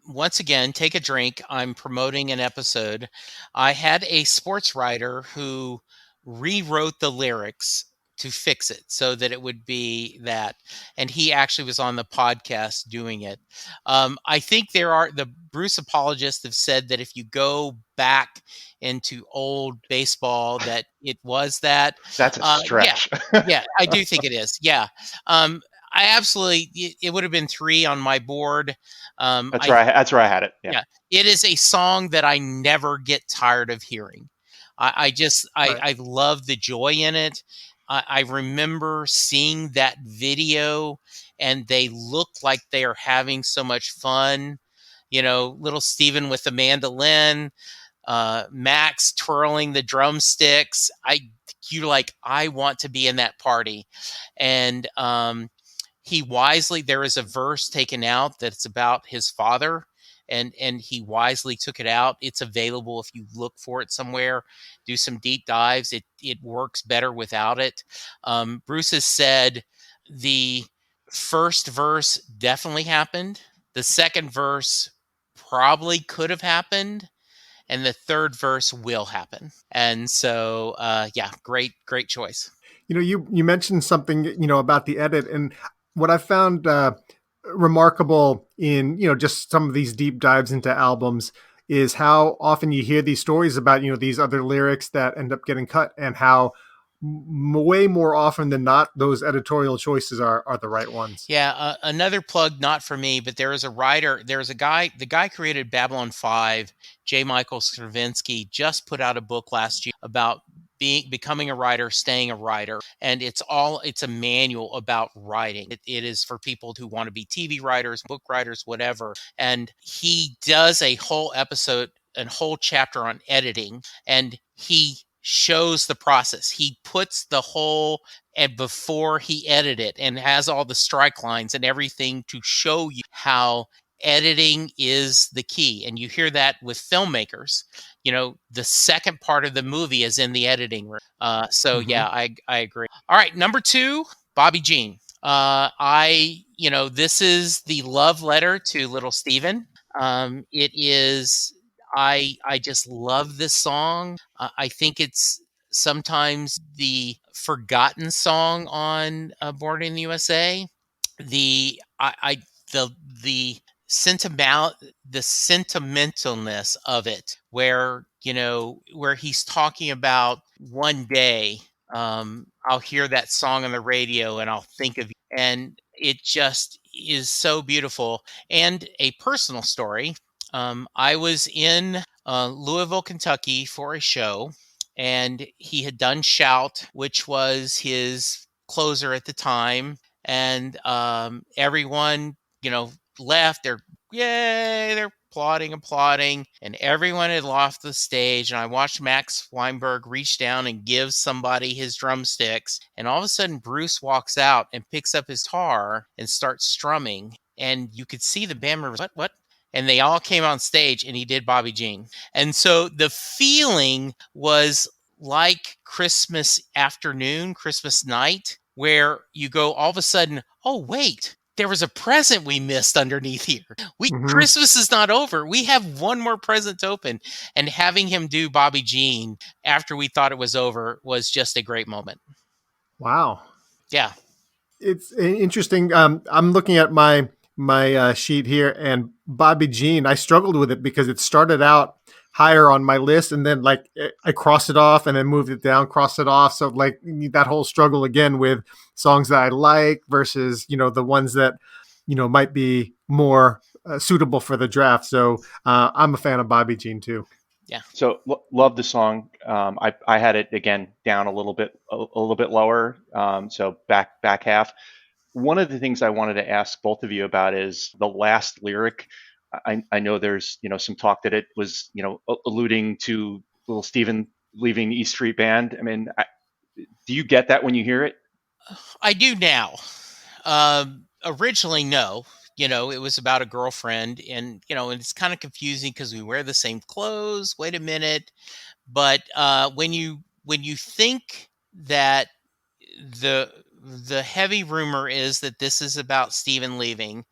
once again, take a drink. I'm promoting an episode. I had a sports writer who rewrote the lyrics to fix it so that it would be that. And he actually was on the podcast doing it. I think the Bruce apologists have said that if you go back into old baseball, that it was that. That's a stretch. Yeah, I do think it is. Yeah. I absolutely, it would have been 3 on my board. That's where I had it. Yeah. It is a song that I never get tired of hearing. I love the joy in it. I remember seeing that video, and they look like they are having so much fun. Little Steven with the mandolin, Max twirling the drumsticks. You're like, I want to be in that party. And there is a verse taken out that's about his father, and he wisely took it out. It's available if you look for it somewhere. Do some deep dives. It works better without it. Bruce has said the first verse definitely happened. The second verse probably could have happened, and the third verse will happen. And so, great choice. You mentioned something, about the edit, and what I found remarkable in, just some of these deep dives into albums is how often you hear these stories about, these other lyrics that end up getting cut, and how way more often than not, those editorial choices are the right ones. Yeah. Another plug, not for me, but there is a writer, there's a guy, the guy created Babylon 5, J. Michael Straczynski, just put out a book last year about becoming a writer, staying a writer. And it's a manual about writing. It is for people who want to be TV writers, book writers, whatever. And he does a whole episode, a whole chapter on editing, and he shows the process. He puts the whole, and before he edited it, and has all the strike lines and everything to show you how editing is the key. And you hear that with filmmakers. The second part of the movie is in the editing room. Yeah, I agree. All right, number 2, Bobby Jean. This is the love letter to little Steven. It is, I just love this song. I think it's sometimes the forgotten song on Born in the USA. The sentimentalness of it, where he's talking about one day, I'll hear that song on the radio and I'll think of you, and it just is so beautiful. And a personal story. I was in Louisville, Kentucky for a show, and he had done Shout, which was his closer at the time. And everyone, left. They're applauding, and everyone had left the stage. And I watched Max Weinberg reach down and give somebody his drumsticks. And all of a sudden, Bruce walks out and picks up his guitar and starts strumming. And you could see the band members, what? And they all came on stage, and he did Bobby Jean. And so the feeling was like Christmas afternoon, Christmas night, where you go all of a sudden, oh, wait, there was a present we missed underneath here. Christmas is not over. We have one more present to open. And having him do Bobby Jean after we thought it was over was just a great moment. Wow. Yeah. It's interesting. I'm looking at my sheet here, and Bobby Jean, I struggled with it because it started out higher on my list, and then I crossed it off and then moved it down, crossed it off. So that whole struggle again with songs that I like versus, the ones that, might be more suitable for the draft. So I'm a fan of Bobby Jean too. Yeah. So love the song. I had it again down a little bit lower. So back half. One of the things I wanted to ask both of you about is the last lyric. I know there's some talk that it was alluding to little Steven leaving the East Street Band. I mean, do you get that when you hear it? I do now. Originally, no. It was about a girlfriend, and and it's kind of confusing because we wear the same clothes. Wait a minute, but when you think that the heavy rumor is that this is about Steven leaving,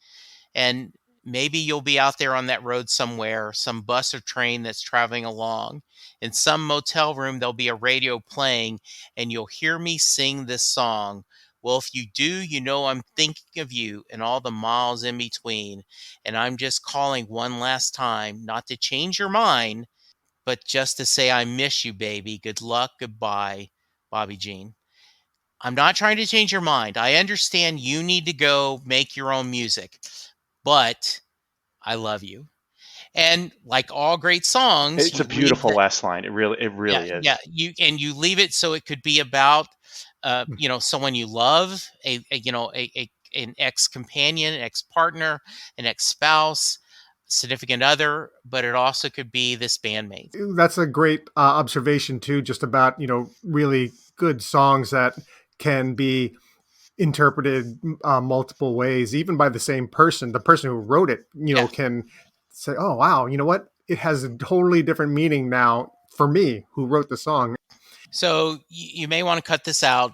and maybe you'll be out there on that road somewhere, some bus or train that's traveling along. In some motel room, there'll be a radio playing, and you'll hear me sing this song. Well, if you do, I'm thinking of you and all the miles in between. And I'm just calling one last time, not to change your mind, but just to say I miss you, baby. Good luck. Goodbye, Bobby Jean. I'm not trying to change your mind. I understand you need to go make your own music, but I love you. And like all great songs, It's a you leave beautiful that. last line. It Yeah, really yeah. is. You leave it so it could be about, someone you love, an ex companion, an ex partner, an ex spouse, significant other, but it also could be this bandmate. That's a great observation too, just about really good songs that can be interpreted multiple ways, even by the same person. The person who wrote it, Yeah. can say, "Oh wow, you know what? It has a totally different meaning now for me who wrote the song." So you may want to cut this out,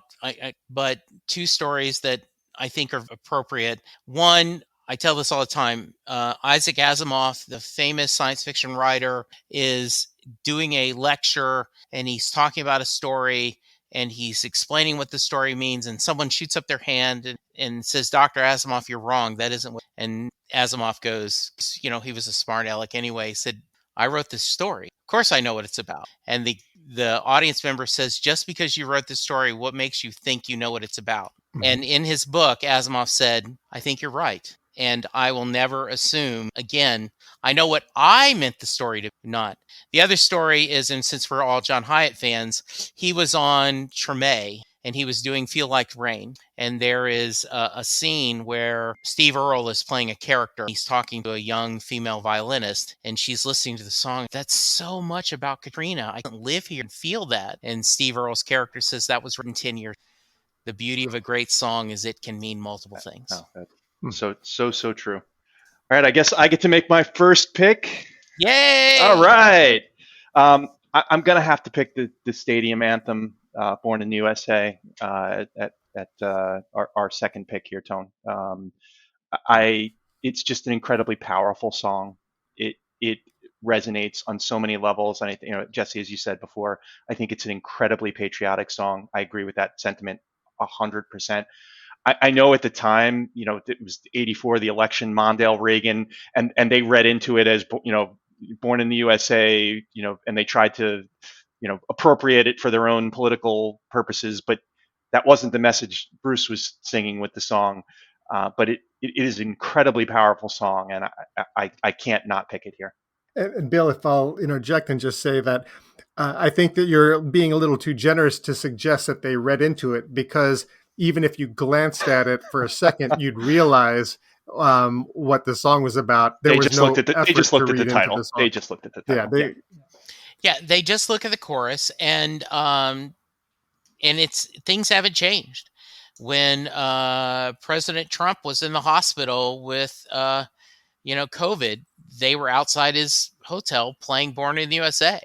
but two stories that I think are appropriate. One, I tell this all the time. Isaac Asimov, the famous science fiction writer, is doing a lecture and he's talking about a story and he's explaining what the story means. And someone shoots up their hand and says, Dr. Asimov, you're wrong. That isn't what. And Asimov goes, he was a smart aleck anyway, said, I wrote this story. Of course I know what it's about. And the audience member says, just because you wrote this story, what makes you think you know what it's about? And in his book, Asimov said, I think you're right. And I will never assume again. I know what I meant the story to not. The other story is, and since we're all John Hyatt fans, he was on Treme and he was doing Feel Like Rain. And there is a scene where Steve Earle is playing a character. He's talking to a young female violinist and she's listening to the song. That's so much about Katrina. I can live here and feel that. And Steve Earle's character says that was written 10 years. The beauty of a great song is it can mean multiple things. Oh, so true. All right, I guess I get to make my first pick. Yay! All right. I'm going to have to pick the stadium anthem, Born in the USA, at our second pick here, Tone. It's just an incredibly powerful song. It resonates on so many levels. And Jesse, as you said before, I think it's an incredibly patriotic song. I agree with that sentiment 100%. I know at the time, it was '84, the election, Mondale, Reagan, and they read into it as, born in the USA, and they tried to, appropriate it for their own political purposes. But that wasn't the message Bruce was singing with the song. But it is an incredibly powerful song, and I can't not pick it here. And Bill, if I'll interject and just say that I think that you're being a little too generous to suggest that they read into it, because even if you glanced at it for a second, you'd realize what the song was about. There They was just no looked at the effort they just to looked at the read into the title. song. They just looked at the title. They just look at the chorus, and it's things haven't changed. When President Trump was in the hospital with COVID, they were outside his hotel playing Born in the USA.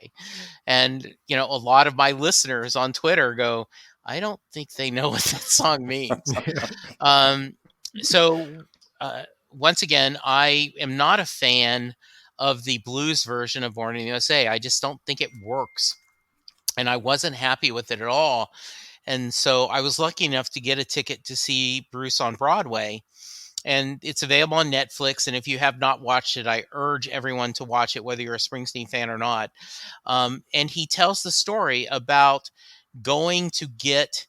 And, a lot of my listeners on Twitter go, I don't think they know what that song means. So, once again, I am not a fan of the blues version of Born in the USA. I just don't think it works. And I wasn't happy with it at all. And so I was lucky enough to get a ticket to see Bruce on Broadway. And it's available on Netflix. And if you have not watched it, I urge everyone to watch it, whether you're a Springsteen fan or not. And he tells the story about going to get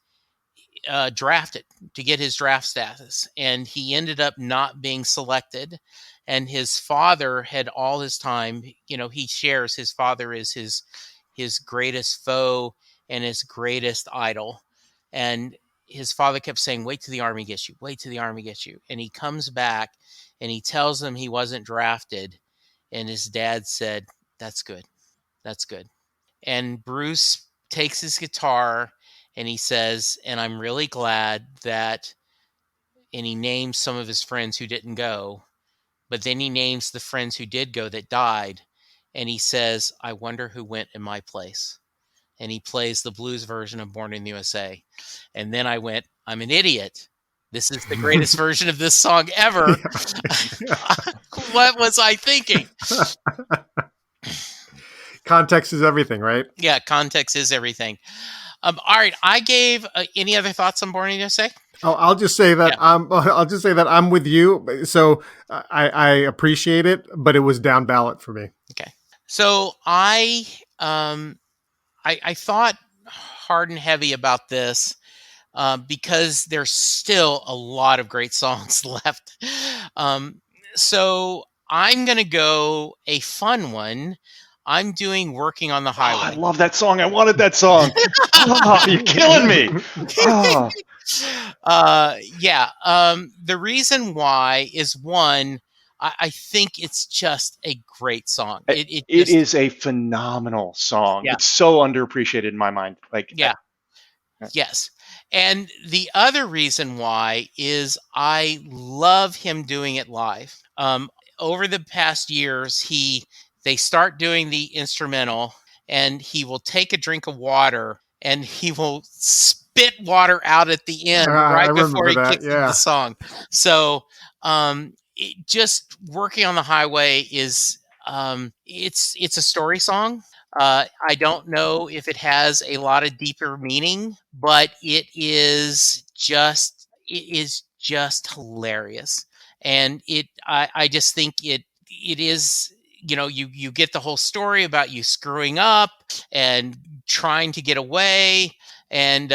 drafted to get his draft status, and he ended up not being selected. And his father had all his time, he shares his father is his greatest foe and his greatest idol. And his father kept saying, wait till the Army gets you, wait till the Army gets you. And he comes back and he tells him he wasn't drafted. And his dad said, that's good. That's good. And Bruce takes his guitar and he says, and I'm really glad that, and he names some of his friends who didn't go, but then he names the friends who did go that died. And he says, I wonder who went in my place. And he plays the blues version of Born in the USA. And then I went, I'm an idiot. This is the greatest version of this song ever. What was I thinking? Context is everything, right? Yeah, context is everything. All right, I gave any other thoughts on Born in the USA? Oh, I'll just say that I'm with you. So I appreciate it, but it was down ballot for me. Okay. So I thought hard and heavy about this because there's still a lot of great songs left. So I'm going to go a fun one. I'm doing Working on the Highway. I love that song. I wanted that song. You're killing me. The reason why is, one, I think it's just a great song. It is a phenomenal song. Yeah. It's so underappreciated in my mind. Yes. And the other reason why is I love him doing it live. Over the past years, they start doing the instrumental, and he will take a drink of water and he will spit water out at the end right before he kicks into the song. So just Working on the Highway is it's a story song. I don't know if it has a lot of deeper meaning, but it is just hilarious. And I just think it is, you get the whole story about you screwing up and trying to get away. And,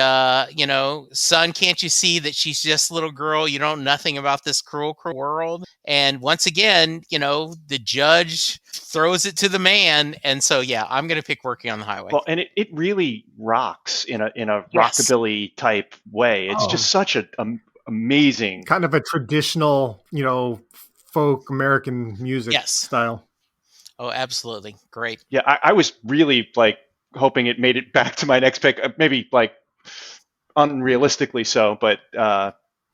son, can't you see that she's just a little girl? You know nothing about this cruel world. And once again, the judge throws it to the man. And so, I'm going to pick Working on the Highway. Well, and it really rocks in a rockabilly type way. It's just such an amazing kind of a traditional, folk American music style. Oh, absolutely. Great. Yeah, I was really hoping it made it back to my next pick, maybe unrealistically so, but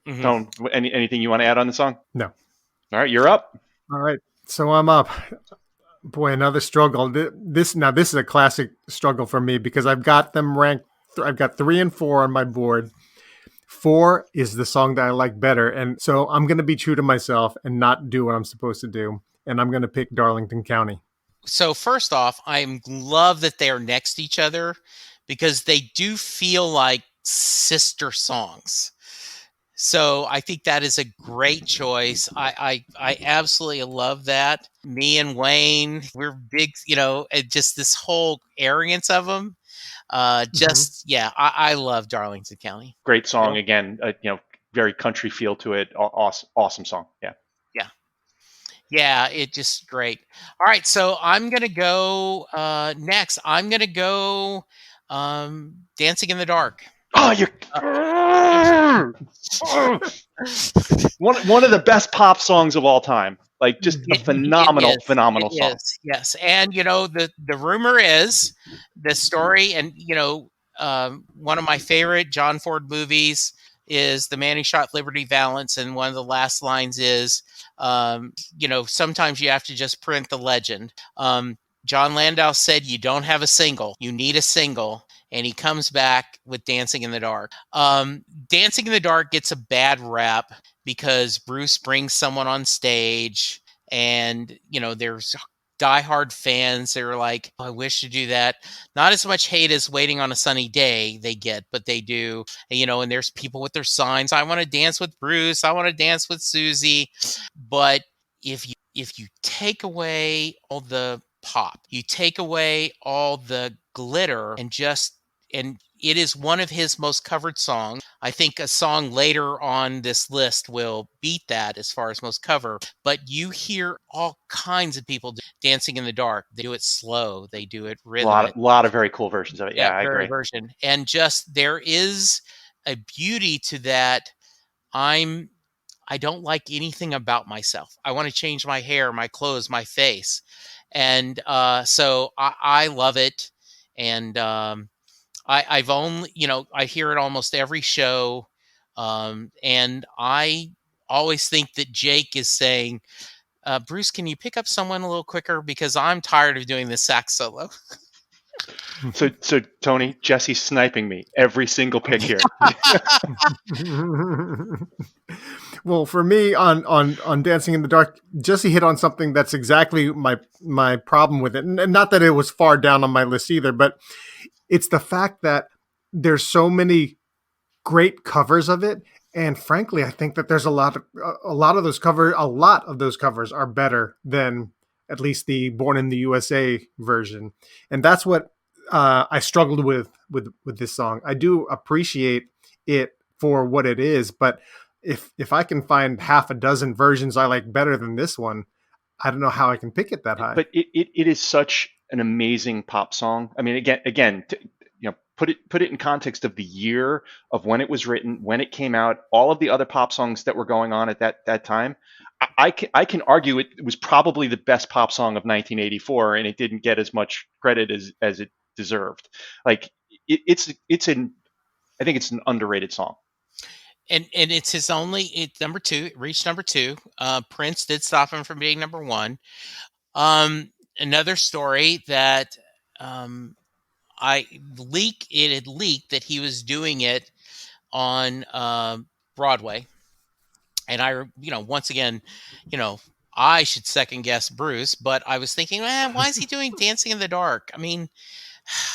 anything you want to add on the song? No. All right, you're up. All right, so I'm up. Boy, another struggle. This is a classic struggle for me because I've got them ranked. I've got 3 and 4 on my board. 4 is the song that I like better, and so I'm going to be true to myself and not do what I'm supposed to do, and I'm going to pick Darlington County. So first off, I love that they are next to each other because they do feel like sister songs. So I think that is a great choice. I absolutely love that. Me and Wayne, we're big, just this whole arrogance of them. I love Darlington County. Great song again. Very country feel to it. Awesome song. Yeah. Yeah, it just great. All right, so I'm gonna go next. I'm gonna go Dancing in the Dark. Oh, you're one of the best pop songs of all time. Just a phenomenal song. Yes. And the rumor is the story, and one of my favorite John Ford movies is The Man Who Shot Liberty Valance, and one of the last lines is, sometimes you have to just print the legend. John Landau said, you don't have a single, you need a single. And he comes back with Dancing in the Dark. Dancing in the Dark gets a bad rap because Bruce brings someone on stage, and, there's diehard fans that are like, oh, I wish to do that. Not as much hate as Waiting on a Sunny Day they get, but they do. And there's people with their signs. I want to dance with Bruce. I want to dance with Susie. But if you take away all the pop, you take away all the glitter, and it is one of his most covered songs. I think a song later on this list will beat that as far as most cover. But you hear all kinds of people dancing in the dark. They do it slow. They do it rhythmic. Lot of very cool versions of it. Yeah, I Very agree. version. And just there is a beauty to that. I don't like anything about myself. I want to change my hair, my clothes, my face. And so I love it. And I've only, I hear it almost every show. And I always think that Jake is saying, Bruce, can you pick up someone a little quicker? Because I'm tired of doing this sax solo. So Tony, Jesse's sniping me every single pick here. Well, for me on Dancing in the Dark, Jesse hit on something that's exactly my problem with it. And not that it was far down on my list either, but it's the fact that there's so many great covers of it. And frankly, I think that there's a lot of those covers are better than at least the Born in the USA version. And that's what I struggled with this song. I do appreciate it for what it is, but if I can find half a dozen versions I like better than this one, I don't know how I can pick it that high. But it is such an amazing pop song. I mean, again, put it in context of the year of when it was written, when it came out, all of the other pop songs that were going on at that time. I can argue it was probably the best pop song of 1984, and it didn't get as much credit as it deserved. Like I think it's an underrated song. And it's his it's number 2. It reached number 2. Prince did stop him from being number 1. Another story that it had leaked that he was doing it on Broadway. And once again, I should second guess Bruce, but I was thinking, man, why is he doing Dancing in the Dark? I mean,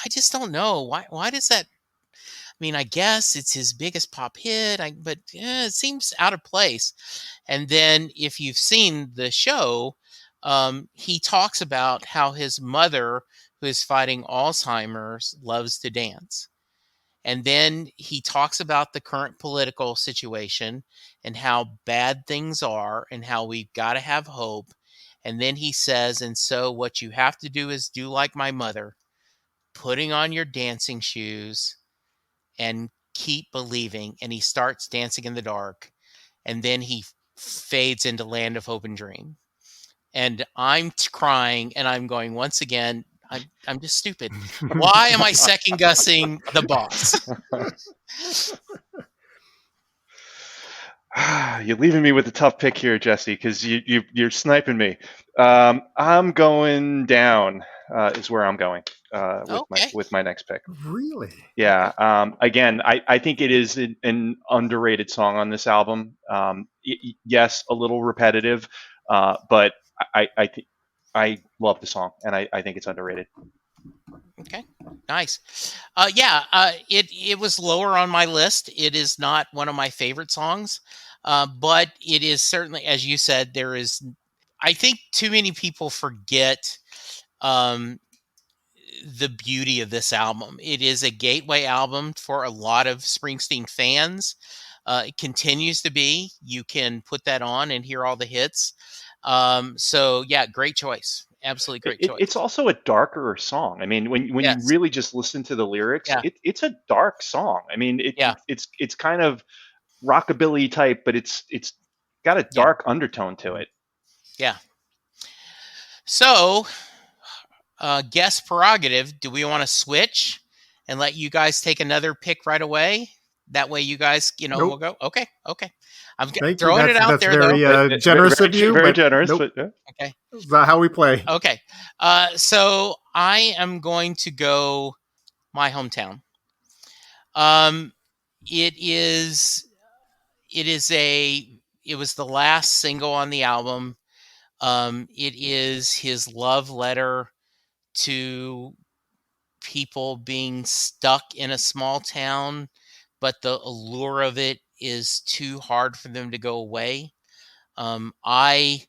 I just don't know. Why does that? I mean, I guess it's his biggest pop hit, but it seems out of place. And then if you've seen the show, he talks about how his mother, who is fighting Alzheimer's, loves to dance. And then he talks about the current political situation and how bad things are and how we've got to have hope. And then he says, and so what you have to do is do like my mother, putting on your dancing shoes and keep believing. And he starts dancing in the dark. And then he fades into Land of Hope and Dream. And I'm crying and I'm going, once again, I'm just stupid. Why am I second guessing the boss? You're leaving me with a tough pick here, Jesse, because you're sniping me. I'm going down. Is where I'm going with my next pick. Really? Yeah. Again, I think it is an underrated song on this album. Yes, a little repetitive, but I love the song, and I think it's underrated. Okay, nice. It was lower on my list. It is not one of my favorite songs, but it is certainly, as you said, I think too many people forget the beauty of this album. It is a gateway album for a lot of Springsteen fans. It continues to be. You can put that on and hear all the hits. So yeah, great choice. Absolutely great choice. It's also a darker song. I mean, when you really just listen to the lyrics, it's a dark song. I mean, it's kind of rockabilly type, but it's got a dark undertone to it. Yeah. So, guest prerogative. Do we want to switch and let you guys take another pick right away? That way, you guys, Nope. We'll go. Okay. I'm Thank throwing you. it out that's there, very, though. generous of you. Very but generous. Nope. But, Okay. That's not how we play. Okay. So I am going to go my hometown. It was the last single on the album. It is his love letter to people being stuck in a small town, but the allure of it is too hard for them to go away. My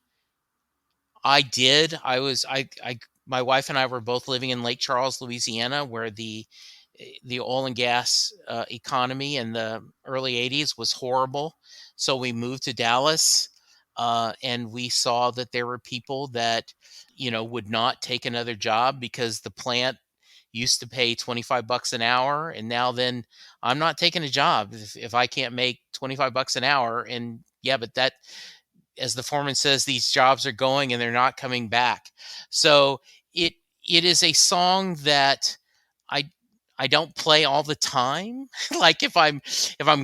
wife and I were both living in Lake Charles, Louisiana, where the the oil and gas economy in the early 80s was horrible. So we moved to Dallas, and we saw that there were people that, would not take another job because the plant used to pay $25 an hour. And now then I'm not taking a job if I can't make $25 an hour. And yeah, but that, as the foreman says, these jobs are going and they're not coming back. So it is a song that I I don't play all the time. Like if I'm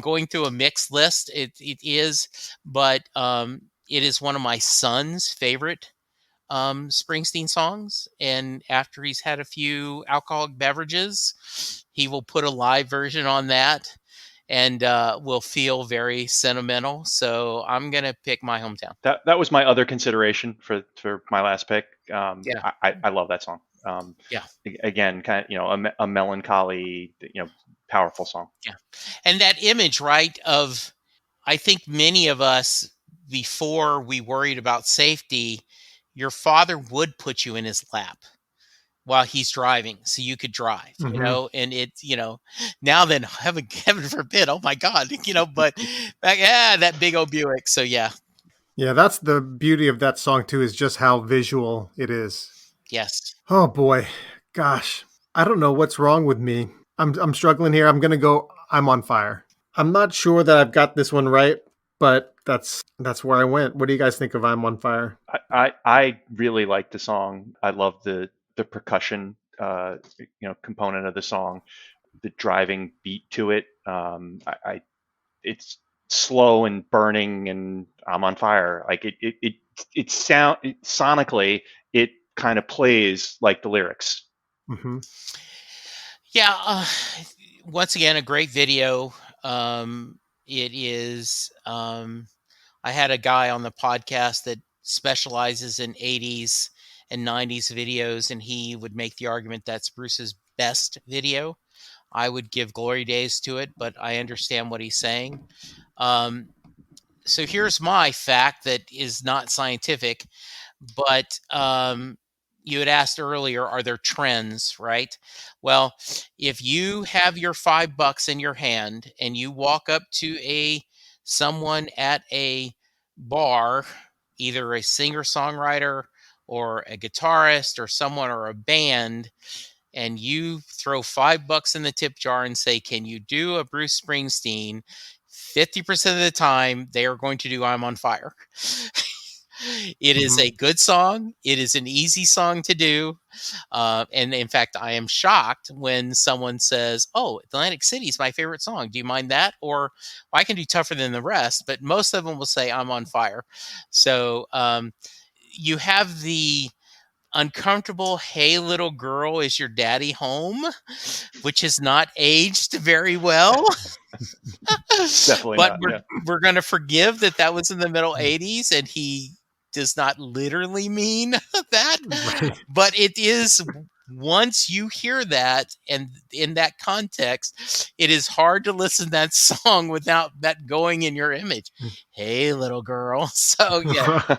going through a mixed list, it is, but it is one of my son's favorite Springsteen songs. And after he's had a few alcoholic beverages, he will put a live version on that and will feel very sentimental. So I'm gonna pick My Hometown. That was my other consideration for my last pick. Yeah. I love that song. Yeah. Again, kind of a melancholy, powerful song. Yeah. And that image, right, of, I think many of us, before we worried about safety, your father would put you in his lap while he's driving so you could drive, and it's, now then, heaven forbid, oh my God, but back, that big old Buick. So yeah. Yeah, that's the beauty of that song too, is just how visual it is. Yes. Oh boy. Gosh. I don't know what's wrong with me. I'm struggling here. I'm gonna go I'm on Fire. I'm not sure that I've got this one right, but that's where I went. What do you guys think of I'm on Fire? I really like the song. I love the percussion component of the song, the driving beat to it. It's slow and burning, and I'm on fire. Like sonically, it kind of plays like the lyrics. Mm-hmm. Yeah. Once again, a great video. It is. I had a guy on the podcast that specializes in 80s and 90s videos, and he would make the argument that's Bruce's best video. I would give Glory Days to it, but I understand what he's saying. So here's my fact that is not scientific, but you had asked earlier, are there trends, right? Well, if you have your $5 in your hand and you walk up to someone at a bar, either a singer-songwriter or a guitarist or someone or a band, and you throw $5 in the tip jar and say, can you do a Bruce Springsteen? 50% of the time, they are going to do I'm on Fire. It is a good song. It is an easy song to do. And in fact, I am shocked when someone says, oh, Atlantic City is my favorite song. Do you mind that? Or well, I can do Tougher Than the Rest, but most of them will say I'm on Fire. So you have the uncomfortable Hey Little Girl, Is Your Daddy Home, which has not aged very well. Definitely But not. we're going to forgive that was in the middle 80s and he does not literally mean that. Right. But it is, once you hear that and in that context, it is hard to listen to that song without that going in your image. Hey, little girl. So yeah.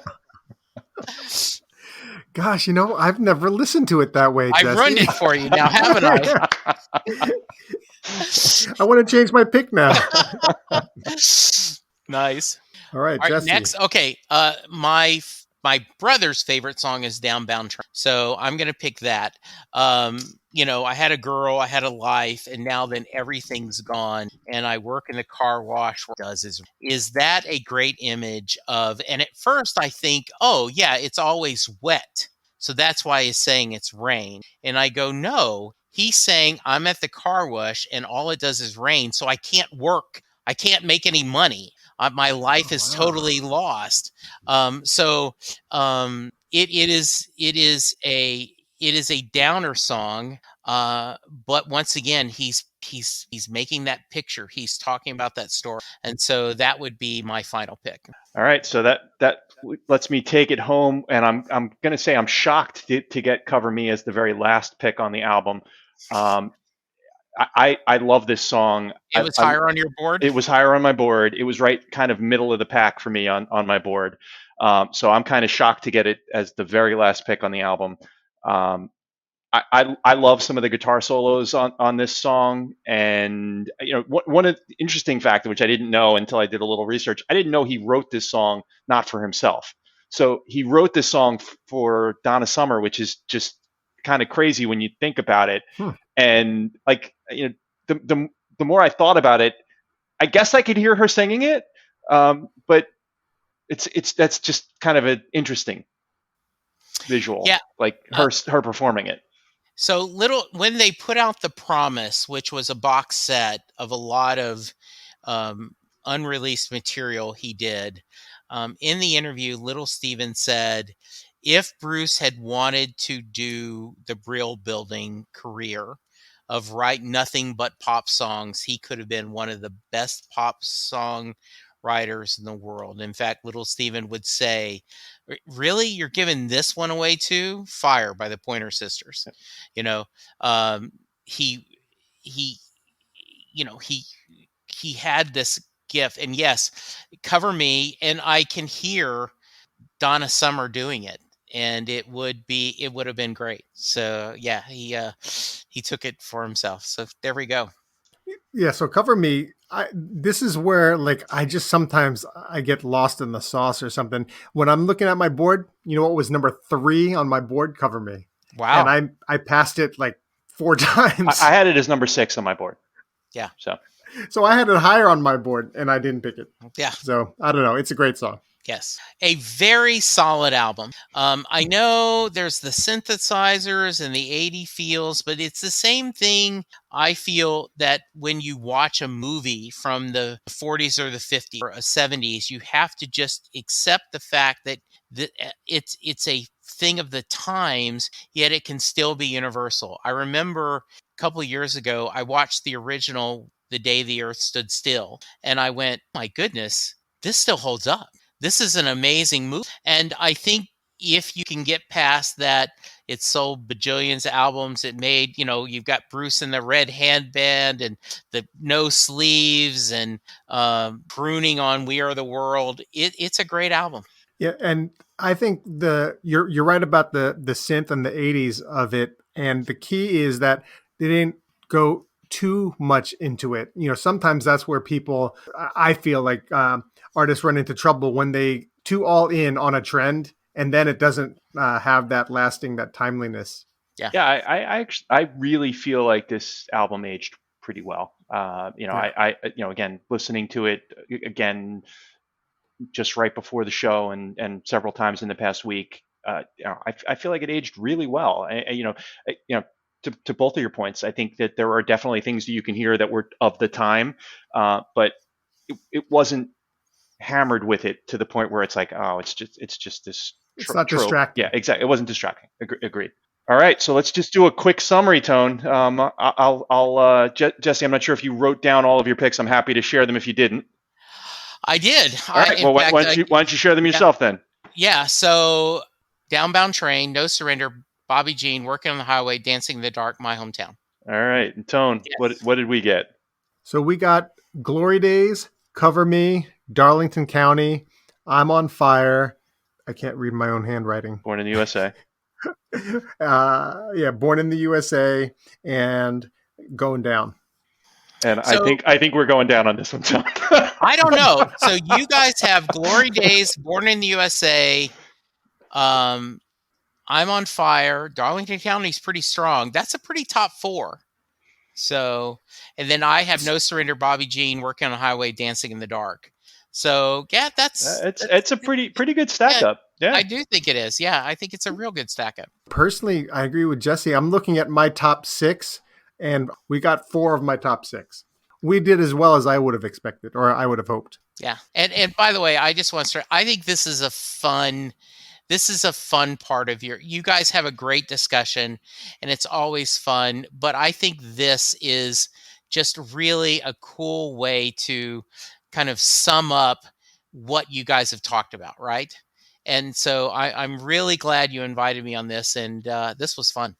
Gosh, I've never listened to it that way, Jesse. I've ruined it for you now, haven't I? I want to change my pick now. Nice. All right, Jesse. Next, okay. My brother's favorite song is Downbound Train, so I'm gonna pick that. I had a girl, I had a life, and now then everything's gone, and I work in the car wash. What it does is that a great image of? And at first I think, oh yeah, it's always wet, so that's why he's saying it's rain. And I go, no, he's saying I'm at the car wash, and all it does is rain, so I can't work, I can't make any money. My life is totally lost. So it is a downer song. But once again, he's making that picture. He's talking about that story, and so that would be my final pick. All right, so that lets me take it home, and I'm going to say I'm shocked to get Cover Me as the very last pick on the album. I love this song. It was higher on your board? It was higher on my board. It was right kind of middle of the pack for me on my board. So I'm kind of shocked to get it as the very last pick on the album. I love some of the guitar solos on this song, and one of the interesting fact, which I didn't know until I did a little research, I didn't know he wrote this song not for himself. So he wrote this song for Donna Summer, which is just kind of crazy when you think about it. And the more I thought about it, I guess I could hear her singing it, but that's just kind of an interesting visual, like her performing it. So when they put out The Promise, which was a box set of a lot of unreleased material he did, in the interview, Little Steven said, if Bruce had wanted to do the Brill Building career of write nothing but pop songs, he could have been one of the best pop song writers in the world. In fact, Little Steven would say, really, you're giving this one away too? Fire by the Pointer Sisters. He had this gift. And yes, Cover Me, and I can hear Donna Summer doing it, and it would have been great. So yeah, he took it for himself. So there we go. Yeah, so Cover Me, this is where I just sometimes I get lost in the sauce or something. When I'm looking at my board, you know what was number 3 on my board? Cover Me. Wow. And I passed it 4 times. I had it as number 6 on my board. Yeah. So I had it higher on my board and I didn't pick it. Yeah. So I don't know. It's a great song. Yes. A very solid album. I know there's the synthesizers and the 80 feels, but it's the same thing. I feel that when you watch a movie from the 40s or the 50s or 70s, you have to just accept the fact that it's a thing of the times, yet it can still be universal. I remember a couple of years ago, I watched the original The Day the Earth Stood Still, and I went, my goodness, this still holds up. This is an amazing movie. And I think if you can get past that, it sold bajillions of albums. It made, you've got Bruce in the red handband and the no sleeves and crooning on We Are the World. It's a great album. Yeah, and I think you're right about the synth and the 80s of it. And the key is that they didn't go too much into it. Sometimes that's where I feel like artists run into trouble when they too all in on a trend, and then it doesn't have that timeliness. Yeah. I really feel like this album aged pretty well. Again, listening to it again just right before the show and several times in the past week, I feel like it aged really well. To both of your points, I think that there are definitely things that you can hear that were of the time, but it wasn't hammered with it to the point where it's like, oh, it's just this. It's not distracting. Yeah, exactly. It wasn't distracting. Agreed. All right, so let's just do a quick summary, Tone. Jesse, I'm not sure if you wrote down all of your picks. I'm happy to share them if you didn't. I did. All right. Well, why don't you share them yourself then? Yeah. So, Downbound Train, No Surrender, Bobby Jean, Working on the Highway, Dancing in the Dark, My Hometown. All right. And Tone, yes. What did we get? So we got Glory Days, Cover Me, Darlington County, I'm on Fire. I can't read my own handwriting. Born in the USA. Born in the USA and Going Down. And so, I think we're going down on this one, Tone. I don't know. So you guys have Glory Days, Born in the USA, I'm on Fire. Darlington County's pretty strong. That's a pretty top 4. So, and then I have No Surrender, Bobby Jean, Working on the Highway, Dancing in the Dark. So, yeah, it's a pretty good stack up. Yeah, I do think it is. Yeah, I think it's a real good stack up. Personally, I agree with Jesse. I'm looking at my top 6, and we got 4 of my top 6. We did as well as I would have expected, or I would have hoped. Yeah, and by the way, I just want to start. I think this is a fun part of you guys have a great discussion, and it's always fun. But I think this is just really a cool way to kind of sum up what you guys have talked about, right? And so I'm really glad you invited me on this, and this was fun.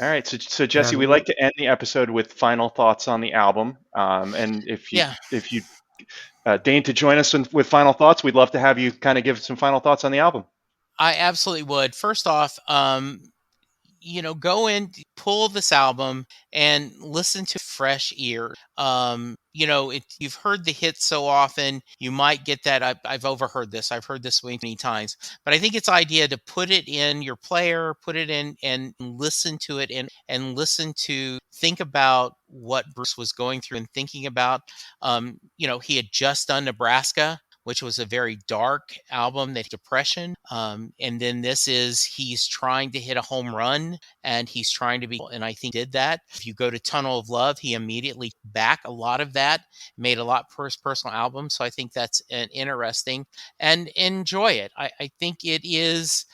All right, so Jesse, we like to end the episode with final thoughts on the album, and if you deign to join us with final thoughts, we'd love to have you kind of give some final thoughts on the album. I absolutely would. First off, go in, pull this album and listen to fresh ear. You've heard the hits so often, you might get that. I've overheard this. I've heard this way many times, but I think it's idea to put it in your player, put it in and listen to it and listen to, think about what Bruce was going through and thinking about. He had just done Nebraska, which was a very dark album, that depression. And then he's trying to hit a home run, and he's trying to be, and I think did that. If you go to Tunnel of Love, he immediately back a lot of that, made a lot personal album. So I think that's an interesting, and enjoy it. I think it is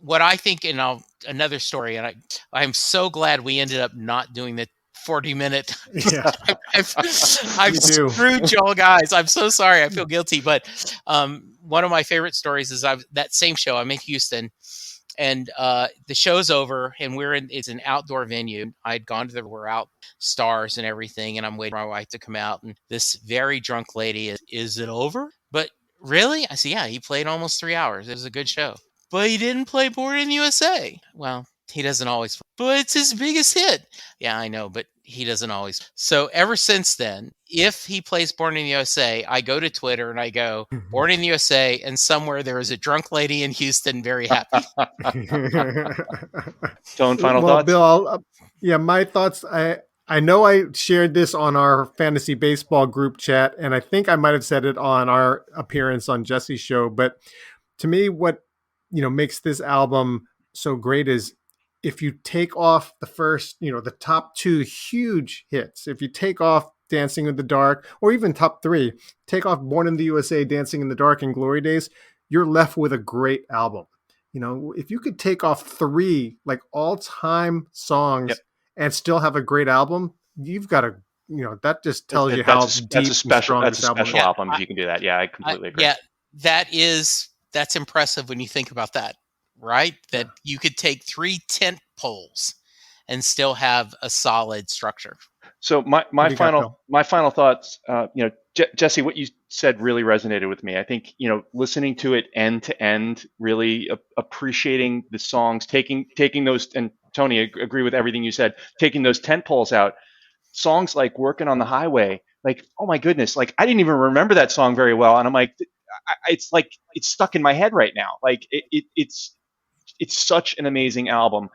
what I think, and another story, and I'm so glad we ended up not doing the 40-minute. Yeah. I've screwed y'all guys. I'm so sorry. I feel guilty. But one of my favorite stories is that same show. I'm in Houston, and the show's over, and it's an outdoor venue. I'd gone to we're out stars and everything, and I'm waiting for my wife to come out, and this very drunk lady is it over? But really? I said, yeah, he played almost 3 hours. It was a good show. But he didn't play Born in the USA. Well, he doesn't always, but it's his biggest hit. Yeah, I know, but he doesn't always. So ever since then, if he plays Born in the USA, I go to Twitter and I go, Born in the USA, and somewhere there is a drunk lady in Houston very happy. Tone, final thoughts? Bill, my thoughts. I know I shared this on our fantasy baseball group chat, and I think I might have said it on our appearance on Jesse's show. But to me, what makes this album so great is if you take off the first, the top 2 huge hits, if you take off Dancing in the Dark, or even top 3, take off Born in the USA, Dancing in the Dark, and Glory Days, you're left with a great album. If you could take off 3 like all-time songs and still have a great album, you've got a, that just tells you how deep and strong this album is. Album if you can do that. Yeah, I completely agree. Yeah, that's impressive when you think about that. Right? That you could take 3 tent poles and still have a solid structure. So my final thoughts, Jesse, what you said really resonated with me. I think, listening to it end to end, really appreciating the songs, taking those, and Tony, agree with everything you said, taking those tent poles out, songs like Working on the Highway, like, oh my goodness, like I didn't even remember that song very well. And I'm like, it's stuck in my head right now. Like it's such an amazing album.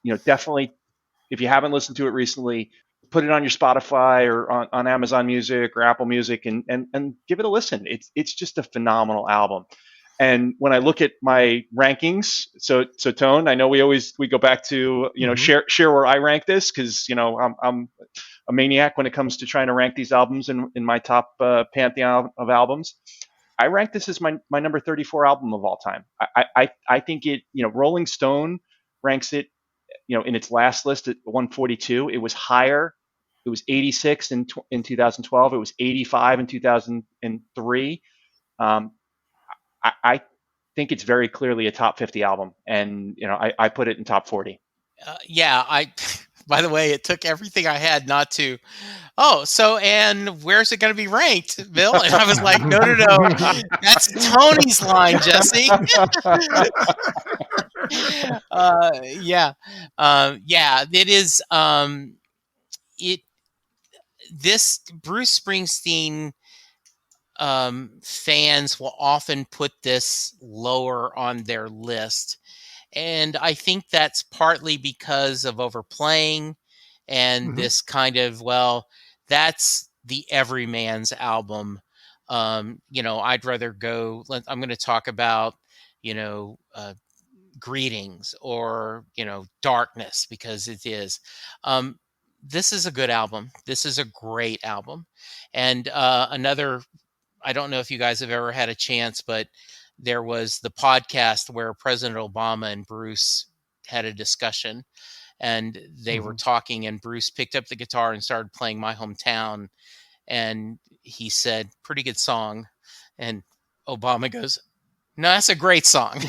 Definitely, if you haven't listened to it recently, put it on your Spotify or on Amazon Music or Apple Music and give it a listen. It's just a phenomenal album. And when I look at my rankings, so Tone, I know we go back to share where I rank this, because I'm a maniac when it comes to trying to rank these albums in my top pantheon of albums. I rank this as my number 34 album of all time. I think it, Rolling Stone ranks it, in its last list at 142. It was higher. It was 86 in 2012. It was 85 in 2003. I think it's very clearly a top 50 album, and I put it in top 40. By the way, it took everything I had not to. Oh, so, and where's it going to be ranked, Bill? And I was like, no. That's Tony's line, Jesse. It is. This Bruce Springsteen fans will often put this lower on their list. And I think that's partly because of overplaying and this kind of, that's the everyman's album. I'd rather go, I'm going to talk about, Greetings or, Darkness, because it is. This is a good album. This is a great album. And another, I don't know if you guys have ever had a chance, but there was the podcast where President Obama and Bruce had a discussion, and they were talking, and Bruce picked up the guitar and started playing My Hometown. And he said, pretty good song. And Obama goes, no, that's a great song.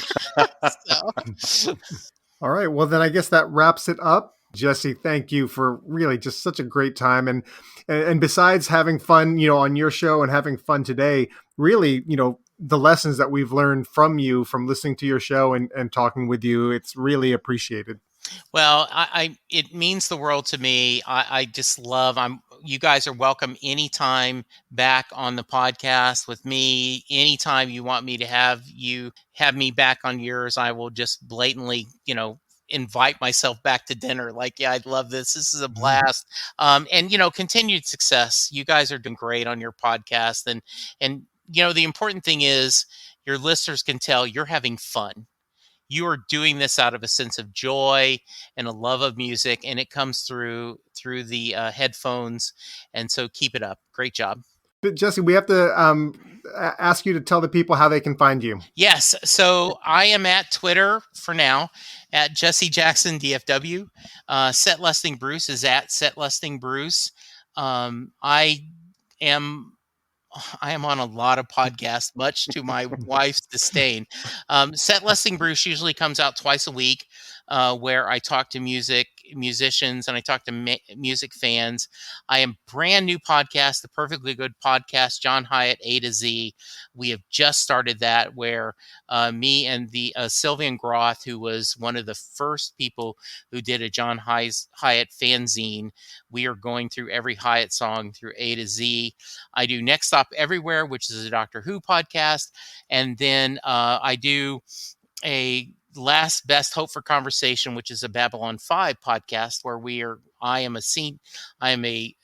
All right. Well, then I guess that wraps it up. Jesse, thank you for really just such a great time. And besides having fun, on your show and having fun today, really, the lessons that we've learned from you, from listening to your show and talking with you. It's really appreciated. Well, it means the world to me. I just love. You guys are welcome anytime back on the podcast with me. Anytime you want me to have me back on yours, I will just blatantly, invite myself back to dinner. Like, yeah, I'd love this. This is a blast. And continued success. You guys are doing great on your podcast, and the important thing is your listeners can tell you're having fun. You are doing this out of a sense of joy and a love of music, and it comes through the headphones. And so keep it up. Great job. But Jesse, we have to ask you to tell the people how they can find you. Yes. So I am at Twitter for now at Jesse Jackson DFW. Set Listing Bruce is at Set Listing Bruce. I am on a lot of podcasts, much to my wife's disdain. Set Listing Bruce usually comes out twice a week, where I talk to musicians and I talk to music fans. I am brand new podcast, The Perfectly Good Podcast, John Hyatt A to Z. We have just started that, where me and the Sylvian Groth, who was one of the first people who did a John Hyatt fanzine, we are going through every Hyatt song through A to Z. I do Next Stop Everywhere, which is a Doctor Who podcast. And then I do a Last Best Hope for Conversation, which is a Babylon 5 podcast, where I am a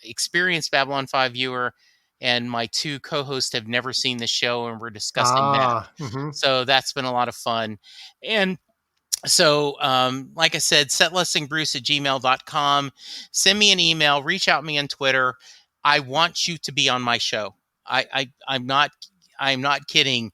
experienced Babylon 5 viewer, and my two co-hosts have never seen the show, and we're discussing that. Mm-hmm. So that's been a lot of fun. And so, like I said, setlistingbruce@gmail.com. Send me an email, reach out to me on Twitter. I want you to be on my show. I'm not kidding.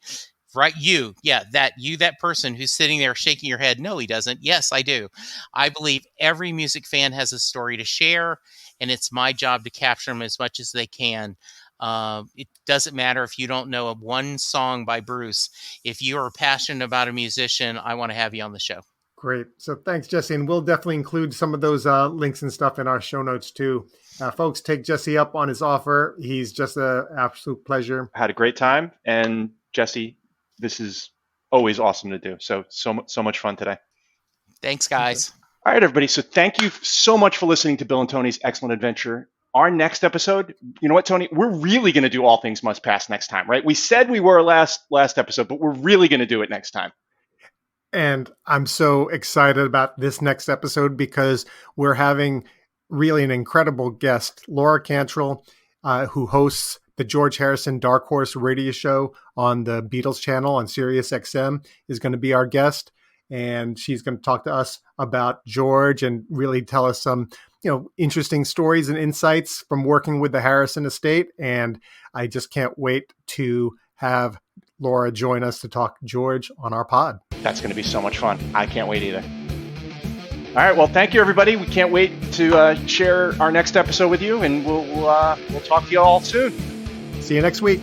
Right? That person who's sitting there shaking your head. No, he doesn't. Yes, I do. I believe every music fan has a story to share, and it's my job to capture them as much as they can. It doesn't matter if you don't know one song by Bruce. If you are passionate about a musician, I want to have you on the show. Great. So thanks, Jesse. And we'll definitely include some of those links and stuff in our show notes too. Folks, take Jesse up on his offer. He's just an absolute pleasure. I had a great time. And Jesse, this is always awesome to do. So much fun today. Thanks, guys. All right, everybody. So thank you so much for listening to Bill and Tony's Excellent Adventure. Our next episode, you know what, Tony? We're really going to do All Things Must Pass next time, right? We said we were last episode, but we're really going to do it next time. And I'm so excited about this next episode because we're having really an incredible guest, Laura Cantrell, who hosts the George Harrison Dark Horse radio show on the Beatles channel on Sirius XM, is going to be our guest. And she's going to talk to us about George and really tell us some, interesting stories and insights from working with the Harrison estate. And I just can't wait to have Laura join us to talk George on our pod. That's going to be so much fun. I can't wait either. All right. Well, thank you, everybody. We can't wait to share our next episode with you, and we'll talk to you all soon. See you next week.